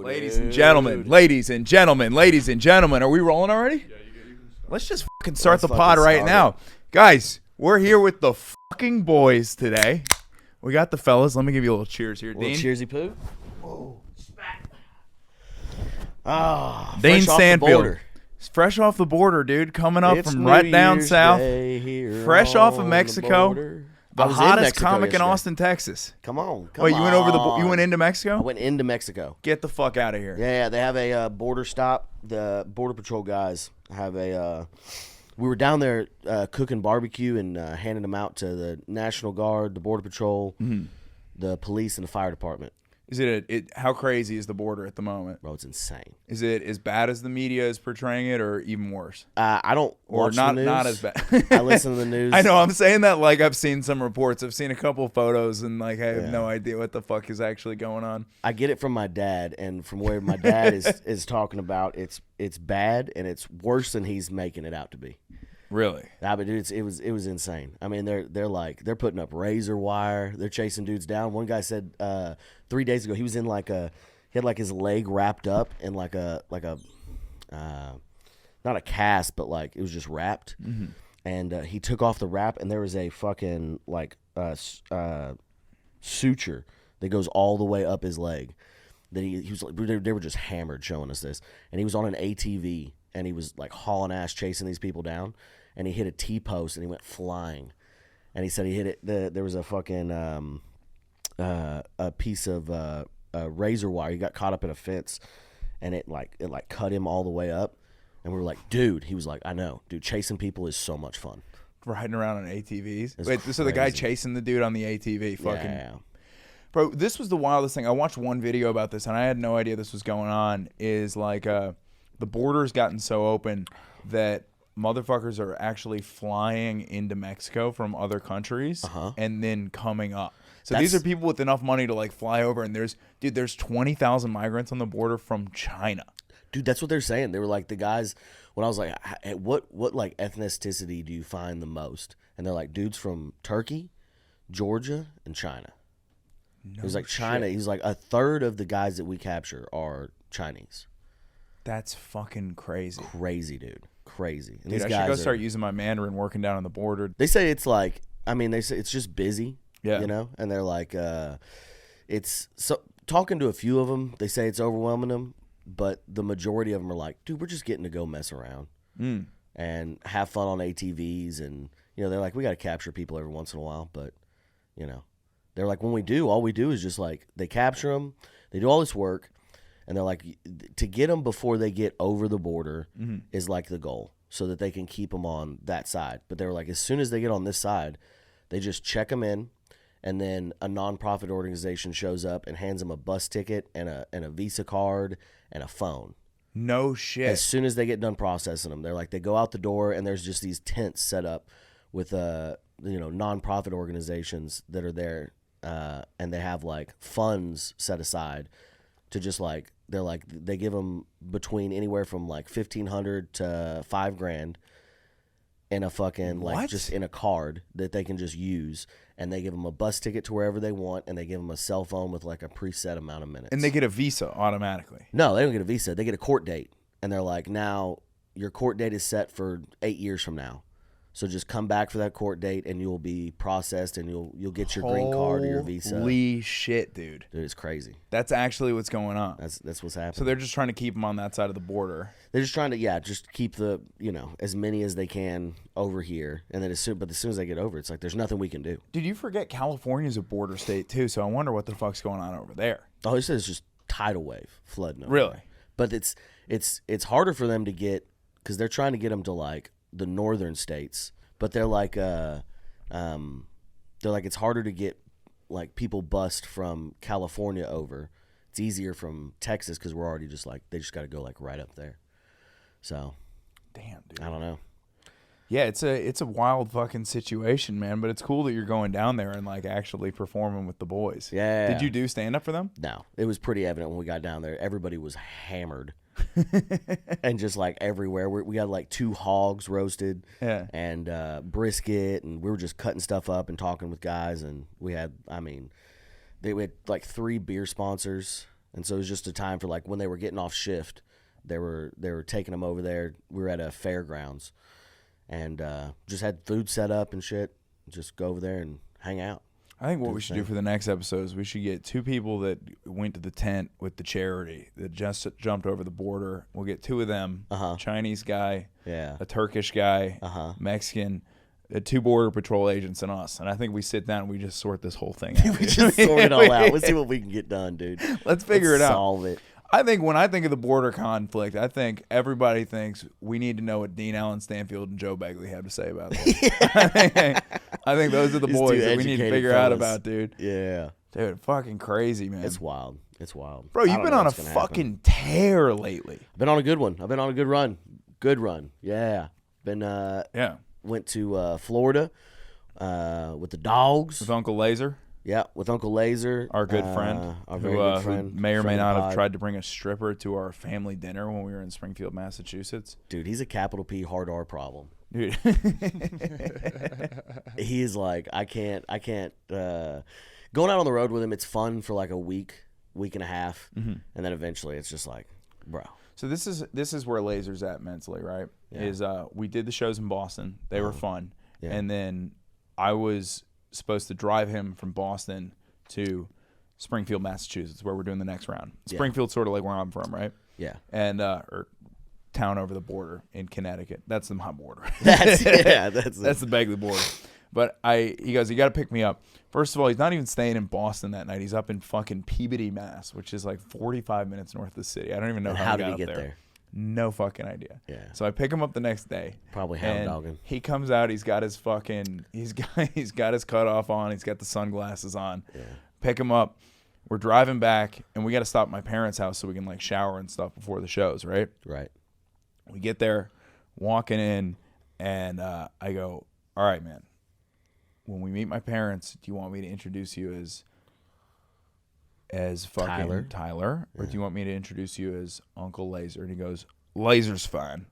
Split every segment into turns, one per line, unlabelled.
Ladies and gentlemen, are we rolling already? Yeah, you can start. Let's just fucking start the pod right now. Guys, we're here with the fucking boys today. We got the fellas. Let me give you a little cheers here, Dean.
Cheersy poo. Oh,
Dean Stanfield. Fresh off the border, dude. Coming up from right down south. Fresh off of Mexico. The hottest comic in Austin, Texas.
Come on.
Wait, you went into Mexico?
I went into Mexico.
Get the fuck out of here.
Yeah, they have a border stop. The Border Patrol guys have a... we were down there cooking barbecue and handing them out to the National Guard, the Border Patrol, the police, and the fire department.
Is how crazy is the border at the moment?
Bro, it's insane.
Is it as bad as the media is portraying it, or even worse?
I don't watch the news.
Not as bad.
I listen to the news.
I know. I'm saying that like I've seen some reports. I've seen a couple of photos, and like I have no idea what the fuck is actually going on.
I get it from my dad, and from where my dad is talking about, it's bad, and it's worse than he's making it out to be.
Really?
Nah, but dude, it was insane. I mean, they're putting up razor wire. They're chasing dudes down. One guy said 3 days ago he was in he had like his leg wrapped up in like a not a cast, but like it was just wrapped. Mm-hmm. And he took off the wrap, and there was a fucking suture that goes all the way up his leg. That he was like, they were just hammered showing us this, and he was on an ATV, and he was like hauling ass chasing these people down. And he hit a T-post, and he went flying. And he said he hit it. There was a fucking a piece of razor wire. He got caught up in a fence, and it cut him all the way up. And we were like, dude. He was like, I know, dude. Chasing people is so much fun.
Riding around on ATVs.
It's
Wait,
crazy.
So the guy chasing the dude on the ATV, fucking.
Yeah.
Bro, this was the wildest thing. I watched one video about this, and I had no idea this was going on. Is like the border's gotten so open that motherfuckers are actually flying into Mexico from other countries and then coming up. So these are people with enough money to like fly over, and there's 20,000 migrants on the border from China.
Dude, that's what they're saying. They were like, the guys, when I was like, hey, what like ethnicity do you find the most? And they're like, dudes from Turkey, Georgia, and China. It was like China.
Shit.
He's like, a third of the guys that we capture are Chinese.
That's fucking crazy.
Crazy, dude. Crazy. And
dude, I should go start using my Mandarin working down on the border.
They say it's like, they say it's just busy.
Yeah.
You know? And they're like, it's so talking to a few of them, they say it's overwhelming them, but the majority of them are like, dude, we're just getting to go mess around and have fun on ATVs. And, they're like, we got to capture people every once in a while. But, they're like, when we do, all we do is just like, they capture them, they do all this work. And they're like, to get them before they get over the border is like the goal, so that they can keep them on that side. But they were like, as soon as they get on this side, they just check them in, and then a nonprofit organization shows up and hands them a bus ticket and a Visa card and a phone.
No shit.
As soon as they get done processing them, they're like, they go out the door, and there's just these tents set up with nonprofit organizations that are there, and they have like funds set aside to just like. They're like, they give them between anywhere from like $1,500 to $5,000 in a fucking just in a card that they can just use, and they give them a bus ticket to wherever they want, and they give them a cell phone with like a preset amount of minutes.
And they get a visa automatically.
No, they don't get a visa. They get a court date, and they're like, now your court date is set for 8 years from now. So just come back for that court date, and you'll be processed, and you'll get your green card or your visa.
Holy shit, dude!
Dude, it's crazy.
That's actually what's going on.
That's what's happening.
So they're just trying to keep them on that side of the border.
They're just trying to just keep the as many as they can over here, and then as soon as they get over, it's like there's nothing we can do.
Did you forget California's a border state too? So I wonder what the fuck's going on over there.
Oh, he says it's just tidal wave flooding over
really,
there. But it's harder for them to get, because they're trying to get them to like the northern states. But they're like, it's harder to get like people bust from California over. It's easier from Texas because we're already just like, they just got to go like right up there. So,
damn, dude,
I don't know.
Yeah, it's a wild fucking situation, man. But it's cool that you're going down there and like actually performing with the boys.
Yeah.
Did you do stand up for them?
No, it was pretty evident when we got down there. Everybody was hammered. And just like everywhere, we had like 2 hogs roasted, and brisket, and we were just cutting stuff up and talking with guys, and we had, they had like 3 beer sponsors, And so it was just a time for like when they were getting off shift, they were taking them over there. We were at a fairgrounds, and just had food set up and shit. Just go over there and hang out.
I think what we should do for the next episode is we should get 2 people that went to the tent with the charity that just jumped over the border. We'll get 2 of them, Chinese guy, a Turkish guy, Mexican, 2 border patrol agents, and us. And I think we sit down and we just sort this whole thing out.
We just sort it all out. Let's see what we can get done, dude.
Let's figure it out.
Solve it.
I think when I think of the border conflict, I think everybody thinks we need to know what Dean Allen Stanfield and Joe Begley have to say about this. I think those are the boys that we need to figure out about, dude.
Yeah.
Dude, fucking crazy, man.
It's wild. It's wild.
Bro, you've been on a fucking tear lately.
I've been on a good one. I've been on a good run. Good run. Yeah. Been went to Florida with the dogs.
With Uncle Lazer.
Yeah, with Uncle Lazer.
Our good friend.
Our very good friend.
Who may or may not have tried to bring a stripper to our family dinner when we were in Springfield, Massachusetts.
Dude, he's a capital P hard R problem.
Dude.
He is like, I can't going out on the road with him, it's fun for like a week and a half, and then eventually it's just like, bro.
So this is where Lazer's at mentally, right? Yeah. Is we did the shows in Boston. They were fun. Yeah. And then I was supposed to drive him from Boston to Springfield, Massachusetts, where we're doing the next round. Springfield's sort of like where I'm from, right?
Yeah.
And or town over the border in Connecticut. That's my border.
That's the
Begley border. But he goes, you got to pick me up. First of all, he's not even staying in Boston that night. He's up in fucking Peabody, Mass, which is like 45 minutes north of the city. I don't even know how
did he get there.
No fucking idea.
Yeah.
So I pick him up the next day.
Probably hound dogging.
He comes out. He's got his fucking. He's got his cutoff on. He's got the sunglasses on.
Yeah.
Pick him up. We're driving back, and we got to stop at my parents' house so we can like shower and stuff before the shows. Right.
Right.
We get there, walking in, and I go, all right, man. When we meet my parents, do you want me to introduce you as fucking Tyler, or do you want me to introduce you as Uncle Lazer? And he goes, Lazer's fine.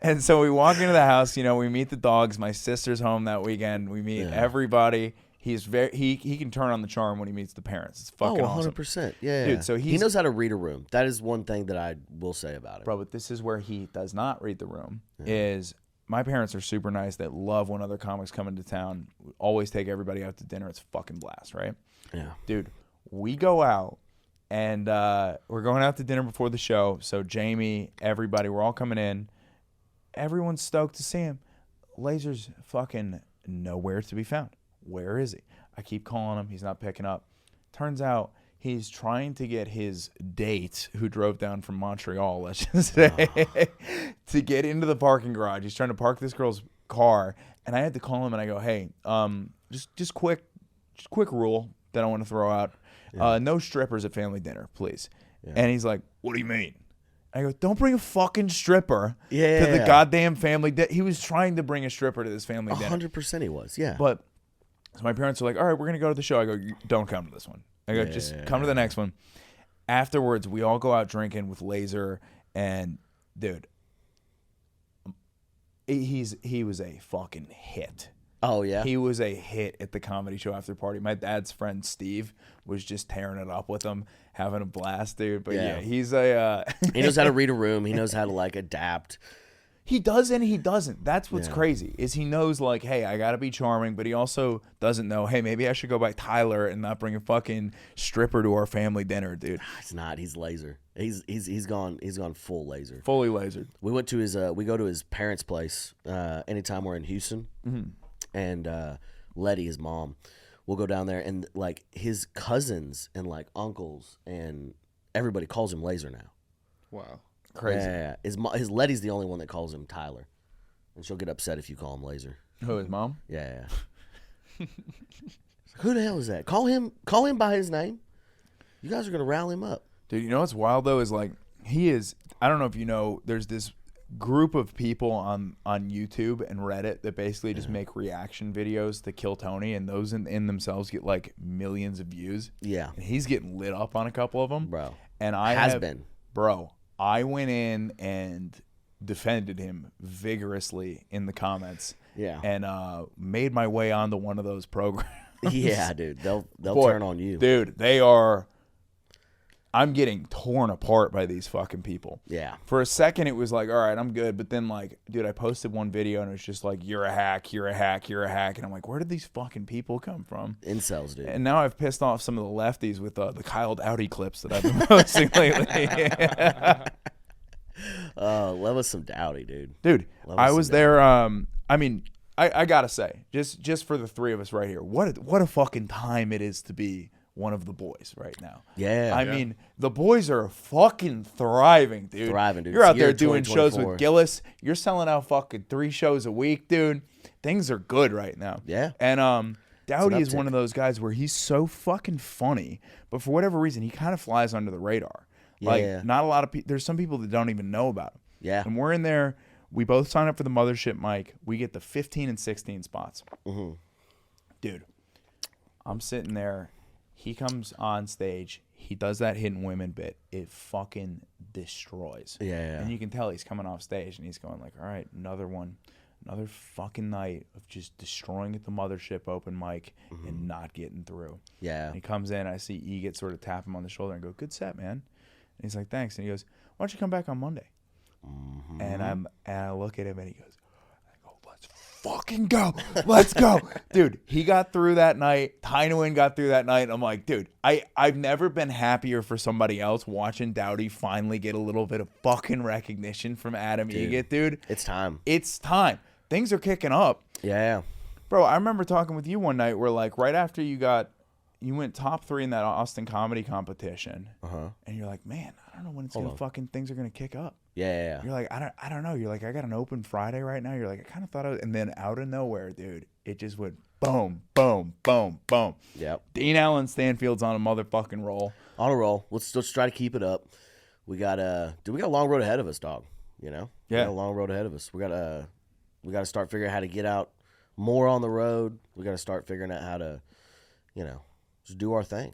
And so we walk into the house, we meet the dogs. My sister's home that weekend. We meet everybody. He's he can turn on the charm when he meets the parents. It's fucking awesome.
100%. Yeah.
Dude, so
he knows how to read a room. That is one thing that I will say about him.
Bro, but this is where he does not read the room, is my parents are super nice. They love when other comics come into town. Always take everybody out to dinner. It's a fucking blast, right?
Yeah.
Dude, we go out, and we're going out to dinner before the show. So Jamie, everybody, we're all coming in. Everyone's stoked to see him. Lazer's fucking nowhere to be found. Where is he? I keep calling him. He's not picking up. Turns out he's trying to get his date, who drove down from Montreal, let's just say, to get into the parking garage. He's trying to park this girl's car, and I had to call him, and I go, hey, just quick rule that I want to throw out. No strippers at family dinner, please. Yeah. And he's like, what do you mean? I go, don't bring a fucking stripper to the goddamn family dinner. He was trying to bring a stripper to this family dinner.
100% he was, yeah.
But so my parents are like, all right, we're going to go to the show. I go, don't come to this one. I go, just come to the next one. Afterwards, we all go out drinking with Lazer, and dude, he was a fucking hit.
Oh, yeah?
He was a hit at the comedy show after party. My dad's friend, Steve, was just tearing it up with him, having a blast, dude. But yeah he's a...
he knows how to read a room. He knows how to, like, adapt.
He does and he doesn't. That's what's crazy, is he knows, like, hey, I got to be charming, but he also doesn't know, hey, maybe I should go by Tyler and not bring a fucking stripper to our family dinner, dude.
It's not. He's Lazer. He's gone full Lazer.
Fully lasered.
We went to his we go to his parents' place anytime we're in Houston.
Mm-hmm.
And Letty, his mom, will go down there, and like his cousins and like uncles and everybody calls him Lazer now.
Wow.
Crazy. Yeah. His Letty's the only one that calls him Tyler, and she'll get upset if you call him Lazer.
Who, his mom?
Yeah. Who the hell is that? Call him by his name. You guys are gonna rile him up,
dude. You know what's wild though is like he is. I don't know if you know. There's this group of people on YouTube and Reddit that basically just make reaction videos to Kill Tony, and those in themselves get like millions of views.
Yeah.
And he's getting lit up on a couple of them,
bro.
And I went in and defended him vigorously in the comments.
Yeah.
And made my way onto one of those programs.
Yeah, dude. They'll
Boy,
turn on you.
Dude, they are. I'm getting torn apart by these fucking people.
Yeah.
For a second, it was like, all right, I'm good. But then, like, dude, I posted one video and it was just like, you're a hack, you're a hack, you're a hack. And I'm like, where did these fucking people come from?
Incels, dude.
And now I've pissed off some of the lefties with the Kyle Dowdy clips that I've been posting lately.
Love us some Dowdy, dude.
Dude,
Love
I
us
was
some
there. I mean, I gotta say, just for the three of us right here, what a fucking time it is to be one of the boys right now.
Yeah.
I mean, the boys are fucking thriving, dude.
Thriving, dude.
You're
It's
out
year
there doing shows
2024.
with Gillis. You're selling out fucking 3 shows a week, dude. Things are good right now.
Yeah.
And Dowdy is
uptick.
one of those guys where he's so fucking funny, but for whatever reason, he kind of flies under the radar. Like,
Yeah.
not a lot of people. There's some people that don't even know about him.
Yeah.
And we're in there. We both sign up for the mothership mic. We get the 15 and 16 spots.
Mm-hmm.
Dude, I'm sitting there. He comes on stage. He does that hidden women bit. It fucking destroys.
Yeah.
And you can tell he's coming off stage and he's going like, all right, another one. Another fucking night of just destroying at the mothership open mic and not getting through.
Yeah.
And he comes in. I see E get sort of tap him on the shoulder and go, good set, man. And he's like, thanks. And he goes, why don't you come back on Monday?
Mm-hmm.
And I look at him and he goes, let's fucking go. Let's go. Dude, he got through that night. Tynan got through that night. I'm like, dude, I've never been happier for somebody else watching Dowdy finally get a little bit of fucking recognition from Adam Egget, dude.
It's time.
It's time. Things are kicking up.
Yeah.
Bro, I remember talking with you one night where, like, right after you went top 3 in that Austin comedy competition.
Uh-huh.
And you're like, man, I don't know when things are going to kick up.
Yeah.
You're like, I don't know. You're like, I got an open Friday right now. You're like, I kind of thought and then out of nowhere, dude, it just went boom, boom, boom, boom.
Yep.
Dean Allen Stanfield's on a motherfucking roll.
On a roll. Let's try to keep it up. We got a long road ahead of us, dog. You know?
Yeah.
We got a long road ahead of us. We got to start figuring out how to get out more on the road. We got to start figuring out how to, just do our thing.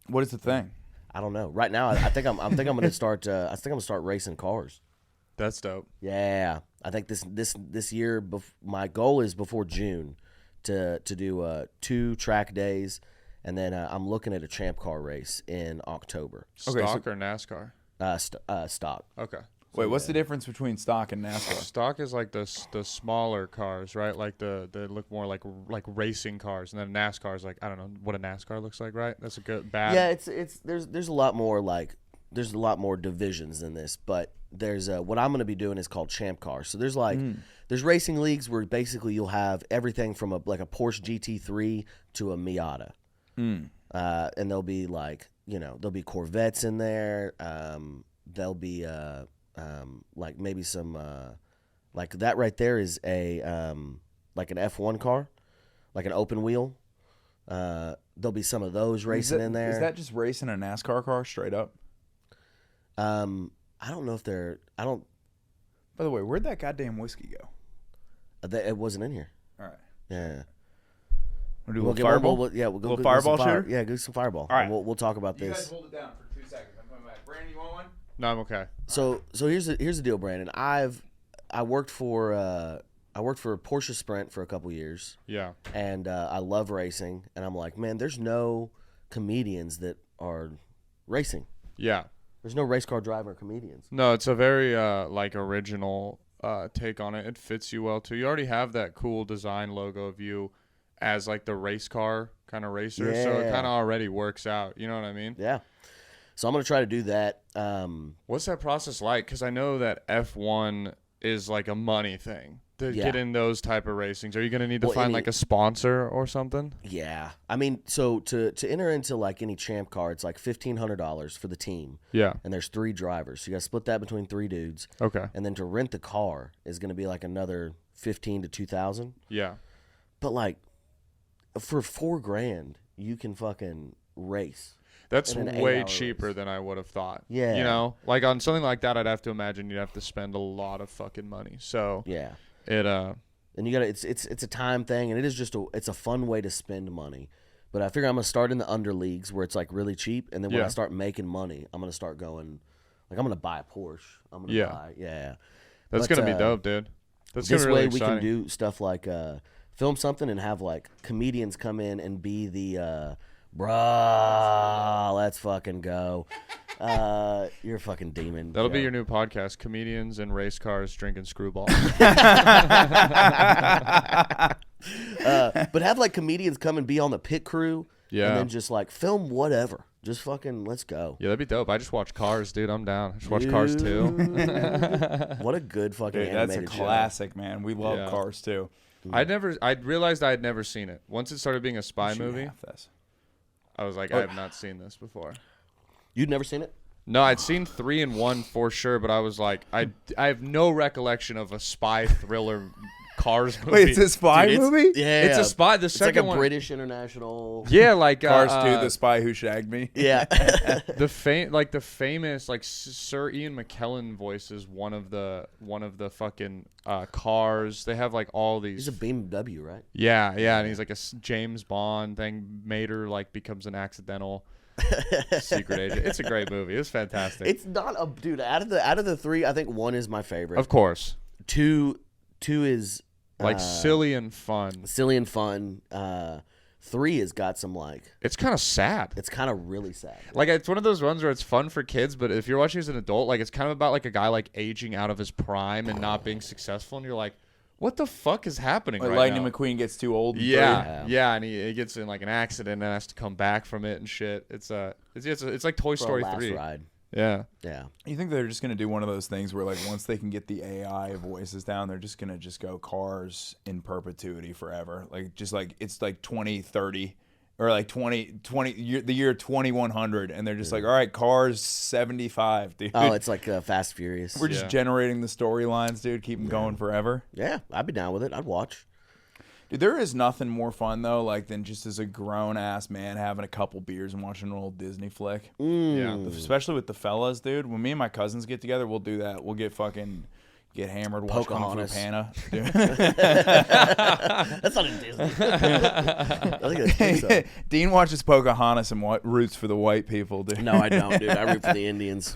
What is the thing?
I don't know. Right now, I think I'm gonna start. I think I'm gonna start racing cars.
That's dope.
Yeah, I think this year. My goal is before June to do 2 track days, and then I'm looking at a champ car race in October.
Okay,
Stock or NASCAR?
Stock.
Okay.
Wait, what's the difference between stock and NASCAR?
Stock is like the smaller cars, right? Like they look more like racing cars, and then NASCAR is like, I don't know what a NASCAR looks like, right? That's a good bad.
Yeah, there's a lot more divisions than this, but there's what I'm going to be doing is called champ car. So there's there's racing leagues where basically you'll have everything from a Porsche GT3 to a Miata, and there'll be there'll be Corvettes in there. There'll be maybe some like that right there is a like an F1 car, like an open wheel. There'll be some of those racing in there.
Is that just racing a NASCAR car straight up?
I don't know if they're. I don't.
By the way, where'd that goddamn whiskey go?
It wasn't in here.
All right.
Yeah.
We'll do a little fireball?
We'll go
little
get
fireball
some fire.
shooter?
Yeah, go get some fireball.
All right.
We'll talk about
You
this.
guys hold it down for 2 seconds. I'm coming back. Brandon, you want one?
No, I'm okay.
So here's the deal, Brandon. I worked for Porsche Sprint for a couple years.
Yeah.
And I love racing, and I'm like, man, there's no comedians that are racing.
Yeah.
There's no race car driver comedians.
No, it's a very original take on it. It fits you well too. You already have that cool design logo of you as like the race car kind of racer, so it
Yeah.
kind of already works out. You know what I mean?
Yeah. So I'm gonna try to do that.
What's that process like? Because I know that F1 is like a money thing to
Yeah.
get in those type of racings. Are you going to need to
Well,
find
any-
like a sponsor or something?
Yeah. I mean, so to enter into like any champ car, it's like $1,500 for the team,
Yeah.
and there's 3 drivers. So you got to split that between 3 dudes,
Okay.
and then to rent the car is going to be like another $15,000 to $2,000.
Yeah.
But like for $4,000, you can fucking race.
That's
in an
way
8-hour
cheaper
race.
than I would have thought.
Yeah.
You know, like on something like that, I'd have to imagine you'd have to spend a lot of fucking money. So
Yeah.
it
And you got to it's a time thing, and it is just it's a fun way to spend money. But I figure I'm gonna start in the under leagues where it's like really cheap, and then when
Yeah.
I start making money, I'm gonna start going like I'm gonna buy a Porsche. I'm gonna buy
that's
But,
gonna be dope, dude. That's
this
gonna be really
way we
exciting.
can do stuff like film something and have like comedians come in and be the bruh, let's fucking go. You're a fucking demon.
That'll be
Joe.
your new podcast: comedians and race cars drinking screwball.
But have like comedians come and be on the pit crew.
Yeah.
And then just like film whatever. Just fucking let's go.
Yeah, that'd be dope. I just watched Cars, dude. I'm down. I just watched Cars 2.
What a good fucking
Dude, that's a
animated show.
classic, man. We love
Yeah.
Cars too.
I realized I had never seen it. Once it started being a spy
Shoot
movie,
half this.
I was like, I have not seen this before.
You'd never seen it?
No, I'd seen 3 and 1 for sure, but I was like, I have no recollection of a spy thriller Cars movie.
Wait, it's a spy
Dude,
movie?
Yeah.
It's a spy. The
It's like
second
a
one,
British international.
yeah, like
Cars 2, The Spy Who Shagged Me.
Yeah.
the famous like Sir Ian McKellen voices one of the fucking Cars. They have like all these.
He's a BMW, right?
Yeah, and he's like a James Bond thing. Mater like becomes an accidental secret agent. It's a great movie. It's fantastic.
It's not a dude. Out of the 3, I think 1 is my favorite.
Of course,
2 is
like silly and fun.
silly and fun. 3 has got some like.
It's kind of sad.
It's kind of really sad.
Like it's one of those ones where it's fun for kids, but if you're watching as an adult, like it's kind of about like a guy like aging out of his prime and not being successful, and you're like, what the fuck is happening
Like
right
Lightning
now?
McQueen gets too old.
Yeah, and he gets in like an accident and has to come back from it and shit. It's like Toy
For
Story
a last
3.
ride.
Yeah.
Yeah.
You think they're just going to do one of those things where, like, once they can get the AI voices down, they're just going to just go Cars in perpetuity forever? Like, just like, it's like 2030 or like 20 the year 2100. And they're just like, all right, Cars 75, dude.
Oh, it's like Fast Furious.
We're just generating the storylines, dude. Keep them going forever.
Yeah, I'd be down with it. I'd watch.
Dude, there is nothing more fun, though, like, than just as a grown-ass man having a couple beers and watching an old Disney flick.
Yeah.
Especially with the fellas, dude. When me and my cousins get together, we'll do that. We'll get hammered, watch Kung Fu
Pocahontas.
Panda. Dude.
That's not a Disney. I think that's Pixar.
Dean watches Pocahontas and roots for the white people, dude.
No, I don't, dude. I root for the Indians.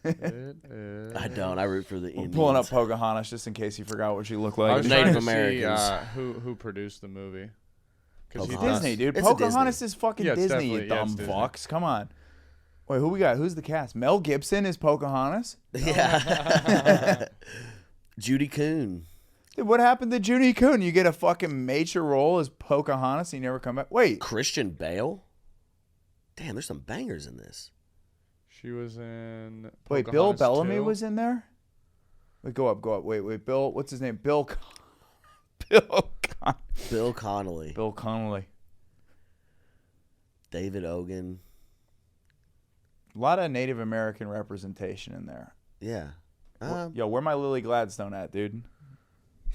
I don't. I root for the Indians.
Pulling up Pocahontas just in case you forgot what she looked
I
like.
was
Native
trying to
Americans.
see who produced the movie. 'Cause
It's
Pocahontas.
Disney, dude.
It's a
Pocahontas
Disney.
is fucking
Yeah, it's
Disney, you
definitely- yeah,
dumb
it's Disney.
fucks. Come on. Wait, who we got? Who's the cast? Mel Gibson is Pocahontas?
Yeah. Judy Kuhn.
Dude, what happened to Judy Kuhn? You get a fucking major role as Pocahontas and you never come back? Wait.
Christian Bale. Damn, there's some bangers in this.
She was in.
Wait, Bill
Pocahontas
Bellamy
2.
was in there? Wait, go up. Wait, Bill, what's his name? Bill Connolly.
Bill Connolly.
A
David Ogen.
lot of Native American representation in there.
Yeah.
Yo, where my Lily Gladstone at, dude?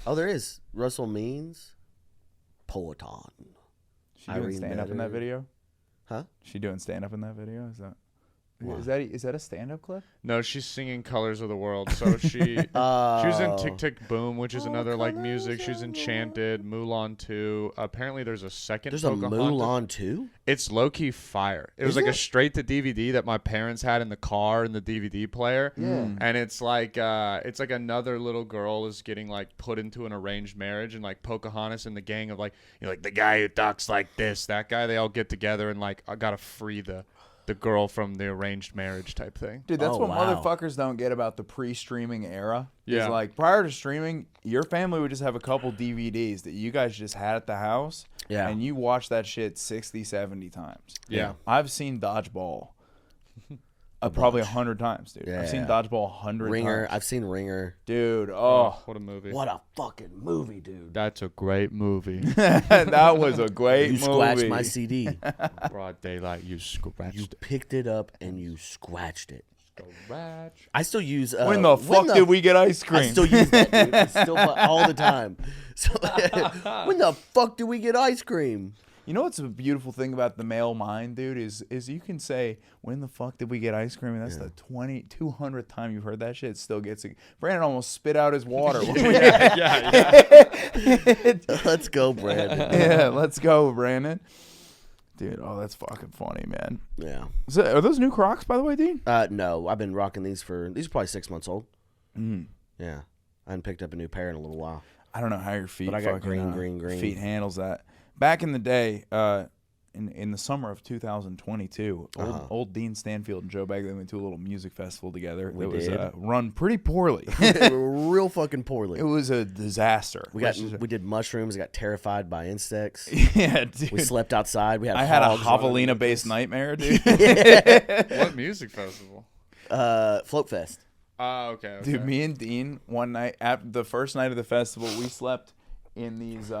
Oh, there is. Russell Means. Powhatan.
She doing
Irene
stand up in that
Metter.
video?
Huh?
She doing stand up in that video?
What?
Is that a stand up clip?
No, she's singing "Colors of the World." So she was in
Oh.
"Tick Tick Boom," which is another like music. She's Enchanted, Mulan 2. Apparently, there's a second.
There's a
Pocahontas.
Mulan too?
It's low key fire. It was
Is
like
it?
a straight to DVD that my parents had in the car in the DVD player.
Yeah.
And it's like another little girl is getting like put into an arranged marriage, and like Pocahontas and the gang of like the guy who talks like this, that guy, they all get together and like I gotta free the girl from the arranged marriage type thing.
Dude, that's
Oh,
what
wow.
motherfuckers don't get about the pre-streaming era.
Yeah.
Is like prior to streaming, your family would just have a couple DVDs that you guys just had at the house.
Yeah.
And you watch that shit 60, 70 times.
Yeah.
I've seen Dodgeball probably 100 times, dude.
Yeah,
I've seen
yeah.
Dodgeball 100
Ringer.
times.
I've seen Ringer.
Dude,
What a movie.
What a fucking movie, dude.
That's a great movie.
that was a great
You
movie.
scratched my CD.
Broad daylight, you scratched
You picked it up and you scratched it.
Scratch.
I still use.
When the fuck did we get ice cream?
I still use that, dude. I still all the time. So, when the fuck did we get ice cream?
You know what's a beautiful thing about the male mind, dude, is you can say, when the fuck did we get ice cream? And that's the 200th time you've heard that shit. It still gets it. Brandon almost spit out his water.
Let's go, Brandon.
Yeah, let's go, Brandon. Dude, oh, that's fucking funny, man.
Yeah.
Are those new Crocs, by the way, Dean?
No, I've been rocking these are probably 6 months old.
Mm.
Yeah. I hadn't picked up a new pair in a little while.
I don't know how your feet.
But I got
fucking,
green.
Feet handles that. Back in the day, in the summer of 2022, old Dean Stanfield and Joe Bagley went to a little music festival together.
We
that was
did.
Run pretty poorly.
Real fucking poorly.
It was a disaster.
We did mushrooms. Got terrified by insects.
Yeah, dude.
We slept outside. I
had a javelina-based nightmare, dude.
What music festival?
Floatfest.
Okay.
Dude, me and Dean one night at the first night of the festival, we slept in these.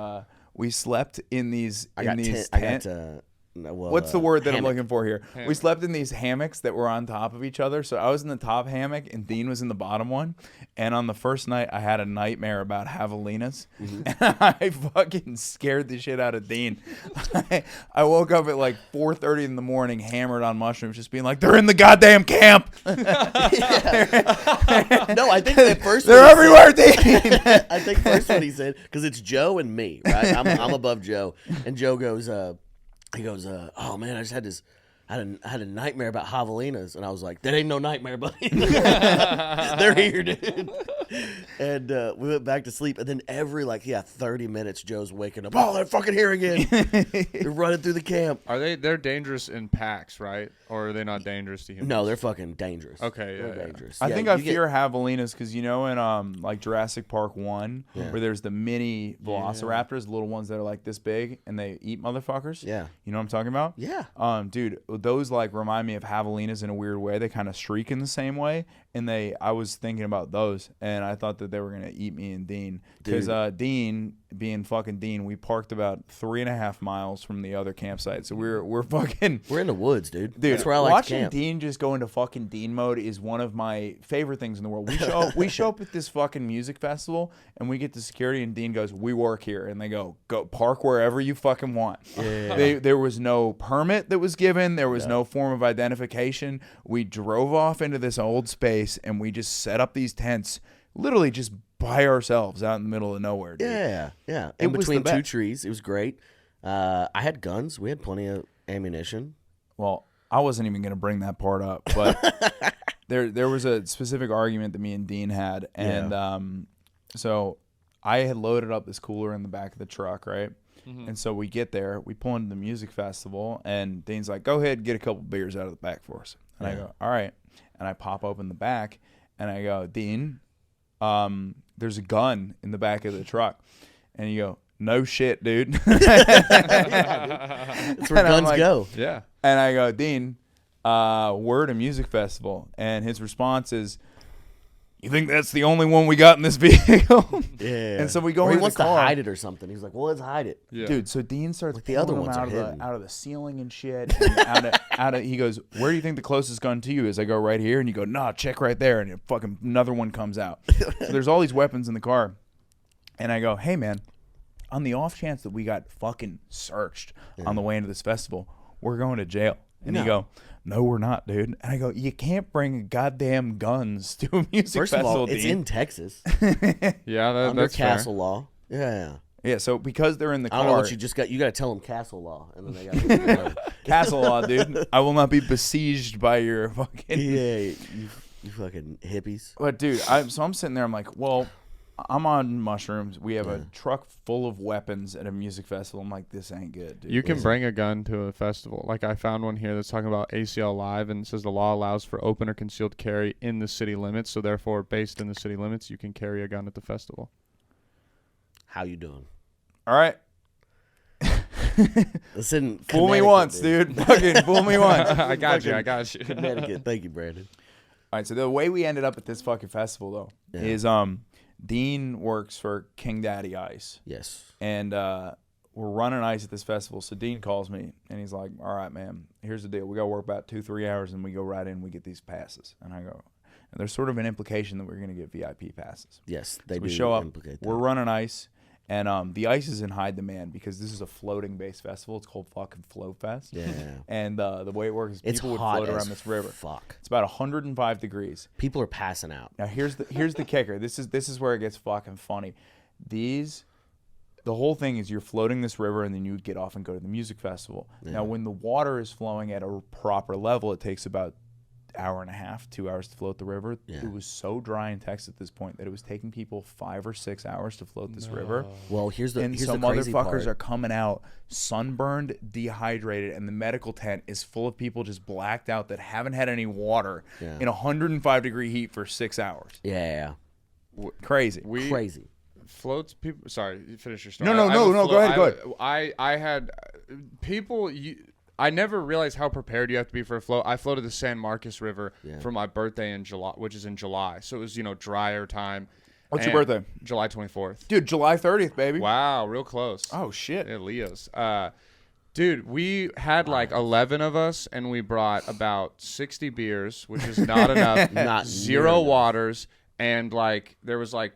What's the word that I'm looking for here?
Hammock.
We slept in these hammocks that were on top of each other. So I was in the top hammock and Dean was in the bottom one. And on the first night, I had a nightmare about javelinas.
Mm-hmm.
And I fucking scared the shit out of Dean. I woke up at like 4:30 in the morning, hammered on mushrooms, just being like, "They're in the goddamn camp."
No, I think at first
they're everywhere, Dean.
I think first what he said, because it's Joe and me, right? I'm above Joe, and Joe goes, "Oh man, I just had this, I had a nightmare about javelinas," and I was like, "That ain't no nightmare, buddy. They're here, dude." And we went back to sleep, and then every 30 minutes, Joe's waking up. "Oh, they're fucking here again. They're running through the camp."
They're dangerous in packs, right? Or are they not dangerous to humans?
No, they're fucking dangerous.
Okay,
they're
yeah.
dangerous.
I think I fear javelinas because in like Jurassic Park 1, where there's the mini velociraptors, the little ones that are like this big, and they eat motherfuckers.
Yeah.
You know what I'm talking about?
Yeah.
Dude, those remind me of javelinas in a weird way. They kind of shriek in the same way, and I was thinking about those, and I thought that they were gonna eat me and Dean because Dean, being fucking Dean, we parked about 3.5 miles from the other campsite, so we're
in the woods, dude.
Dude,
that's where I like to
watching
camp.
Dean just go into fucking Dean mode is one of my favorite things in the world. We show up at this fucking music festival and we get to security and Dean goes, "We work here," and they go park wherever you fucking want.
Yeah.
There was no permit that was given. There was no form of identification. We drove off into this old space and we just set up these tents, literally just by ourselves out in the middle of nowhere. Dude.
Yeah.
It
In
was
between
the
two
best.
trees, it was great. I had guns. We had plenty of ammunition.
Well, I wasn't even going to bring that part up, but there was a specific argument that me and Dean had, and so I had loaded up this cooler in the back of the truck, right? Mm-hmm. And so we get there, we pull into the music festival, and Dean's like, "Go ahead and get a couple beers out of the back for us." And I go, "All right." And I pop open the back, and I go, "Dean, there's a gun in the back of the truck." And you go, "No shit, dude."
That's where guns go.
Yeah.
And I go, "Dean, we're at a music festival." And his response is, "You think that's the only one we got in this vehicle?"
Yeah.
And so we go
or he
into
wants
the car.
to hide it or something. He's like, "Well, let's hide it."
Yeah.
Dude, so Dean starts
Like the other
pulling
ones
them
are hidden.
out of the ceiling and shit. And out of he goes, "Where do you think the closest gun to you is?" I go, "Right here." And you go, "Nah, check right there." And fucking another one comes out. So there's all these weapons in the car. And I go, "Hey man, on the off chance that we got fucking searched on the way into this festival, we're going to jail." And you go, "No, we're not, dude." And I go, "You can't bring goddamn guns to a music
First of
festival,
all, it's
Dean."
in Texas
Yeah,
under
that's
castle
fair.
law. Yeah.
Yeah, so because they're in the
I
car,
don't know what you just got. You got to tell them castle law, and then they got.
castle law, dude. I will not be besieged by your fucking.
Yeah, you fucking hippies.
But dude, I'm sitting there. I'm like, well, I'm on mushrooms. We have a truck full of weapons at a music festival. I'm like, this ain't good, dude.
You can bring a gun to a festival. Like I found one here that's talking about ACL Live, and it says the law allows for open or concealed carry in the city limits. So therefore, based in the city limits, you can carry a gun at the festival.
How you doing?
All right.
Listen,
Fool me once, dude. Fucking fool me once.
I got you.
Connecticut. Thank you, Brandon.
All right, so the way we ended up at this fucking festival though is Dean works for King Daddy Ice.
Yes.
And we're running ice at this festival. So Dean calls me and he's like, "All right, man, here's the deal. We got to work about 2-3 hours and we go right in, we get these passes." And I go, and there's sort of an implication that we're going to get VIP passes.
Yes, they
So
do
we show up,
implicate that.
we're running ice, and the ice is in high demand because this is a floating-based festival. It's called fucking Floatfest.
Yeah.
And the way it works is
It's
people would
hot
float
as
around this river.
fuck.
It's about 105 degrees.
People are passing out.
Now here's the kicker. This is where it gets fucking funny. The whole thing is you're floating this river and then you get off and go to the music festival.
Yeah.
Now when the water is flowing at a proper level, it takes about hour and a half, 2 hours to float the river.
Yeah.
It was so dry in Texas at this point that it was taking people 5 or 6 hours to float this river.
Well, here's the
And so
crazy
motherfuckers
part.
are coming out sunburned, dehydrated, and the medical tent is full of people just blacked out that haven't had any water in 105-degree heat for 6 hours.
Yeah.
Crazy.
Crazy.
Floats people. Sorry, you finish your story.
No, go ahead.
I had people. I never realized how prepared you have to be for a float. I floated the San Marcos River for my birthday in July, which is in July, so it was drier time.
What's your birthday?
July 24th.
Dude, July 30th, baby.
Wow, real close.
Oh shit.
Yeah, Leos. Dude, we had like 11 of us, and we brought about 60 beers, which is not enough.
Not
Zero
near enough.
waters, and like there was like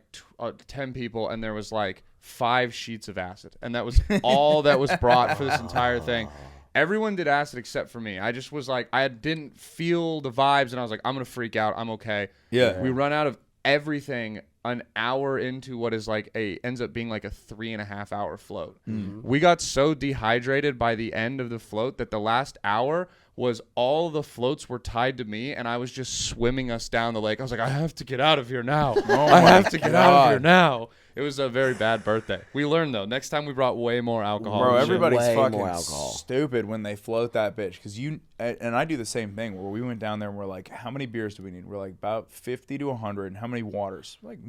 10 people, and there was like 5 sheets of acid, and that was all that was brought for this entire thing. Everyone did acid except for me. I just was like, I didn't feel the vibes, and I was like, I'm gonna freak out. I'm okay.
Yeah.
We run out of everything an hour into what is like ends up being like a 3.5 hour float. We got so dehydrated by the end of the float that the last hour was all the floats were tied to me, and I was just swimming us down the lake. I was like, I have to get out of here now. I have to get out of here now. It was a very bad birthday. We learned though. Next time we brought way more alcohol.
Bro, everybody's
Way more
fucking
alcohol.
stupid when they float that bitch. Because and I do the same thing where we went down there and we're like, how many beers do we need? We're like, about 50 to 100. And how many waters? Like,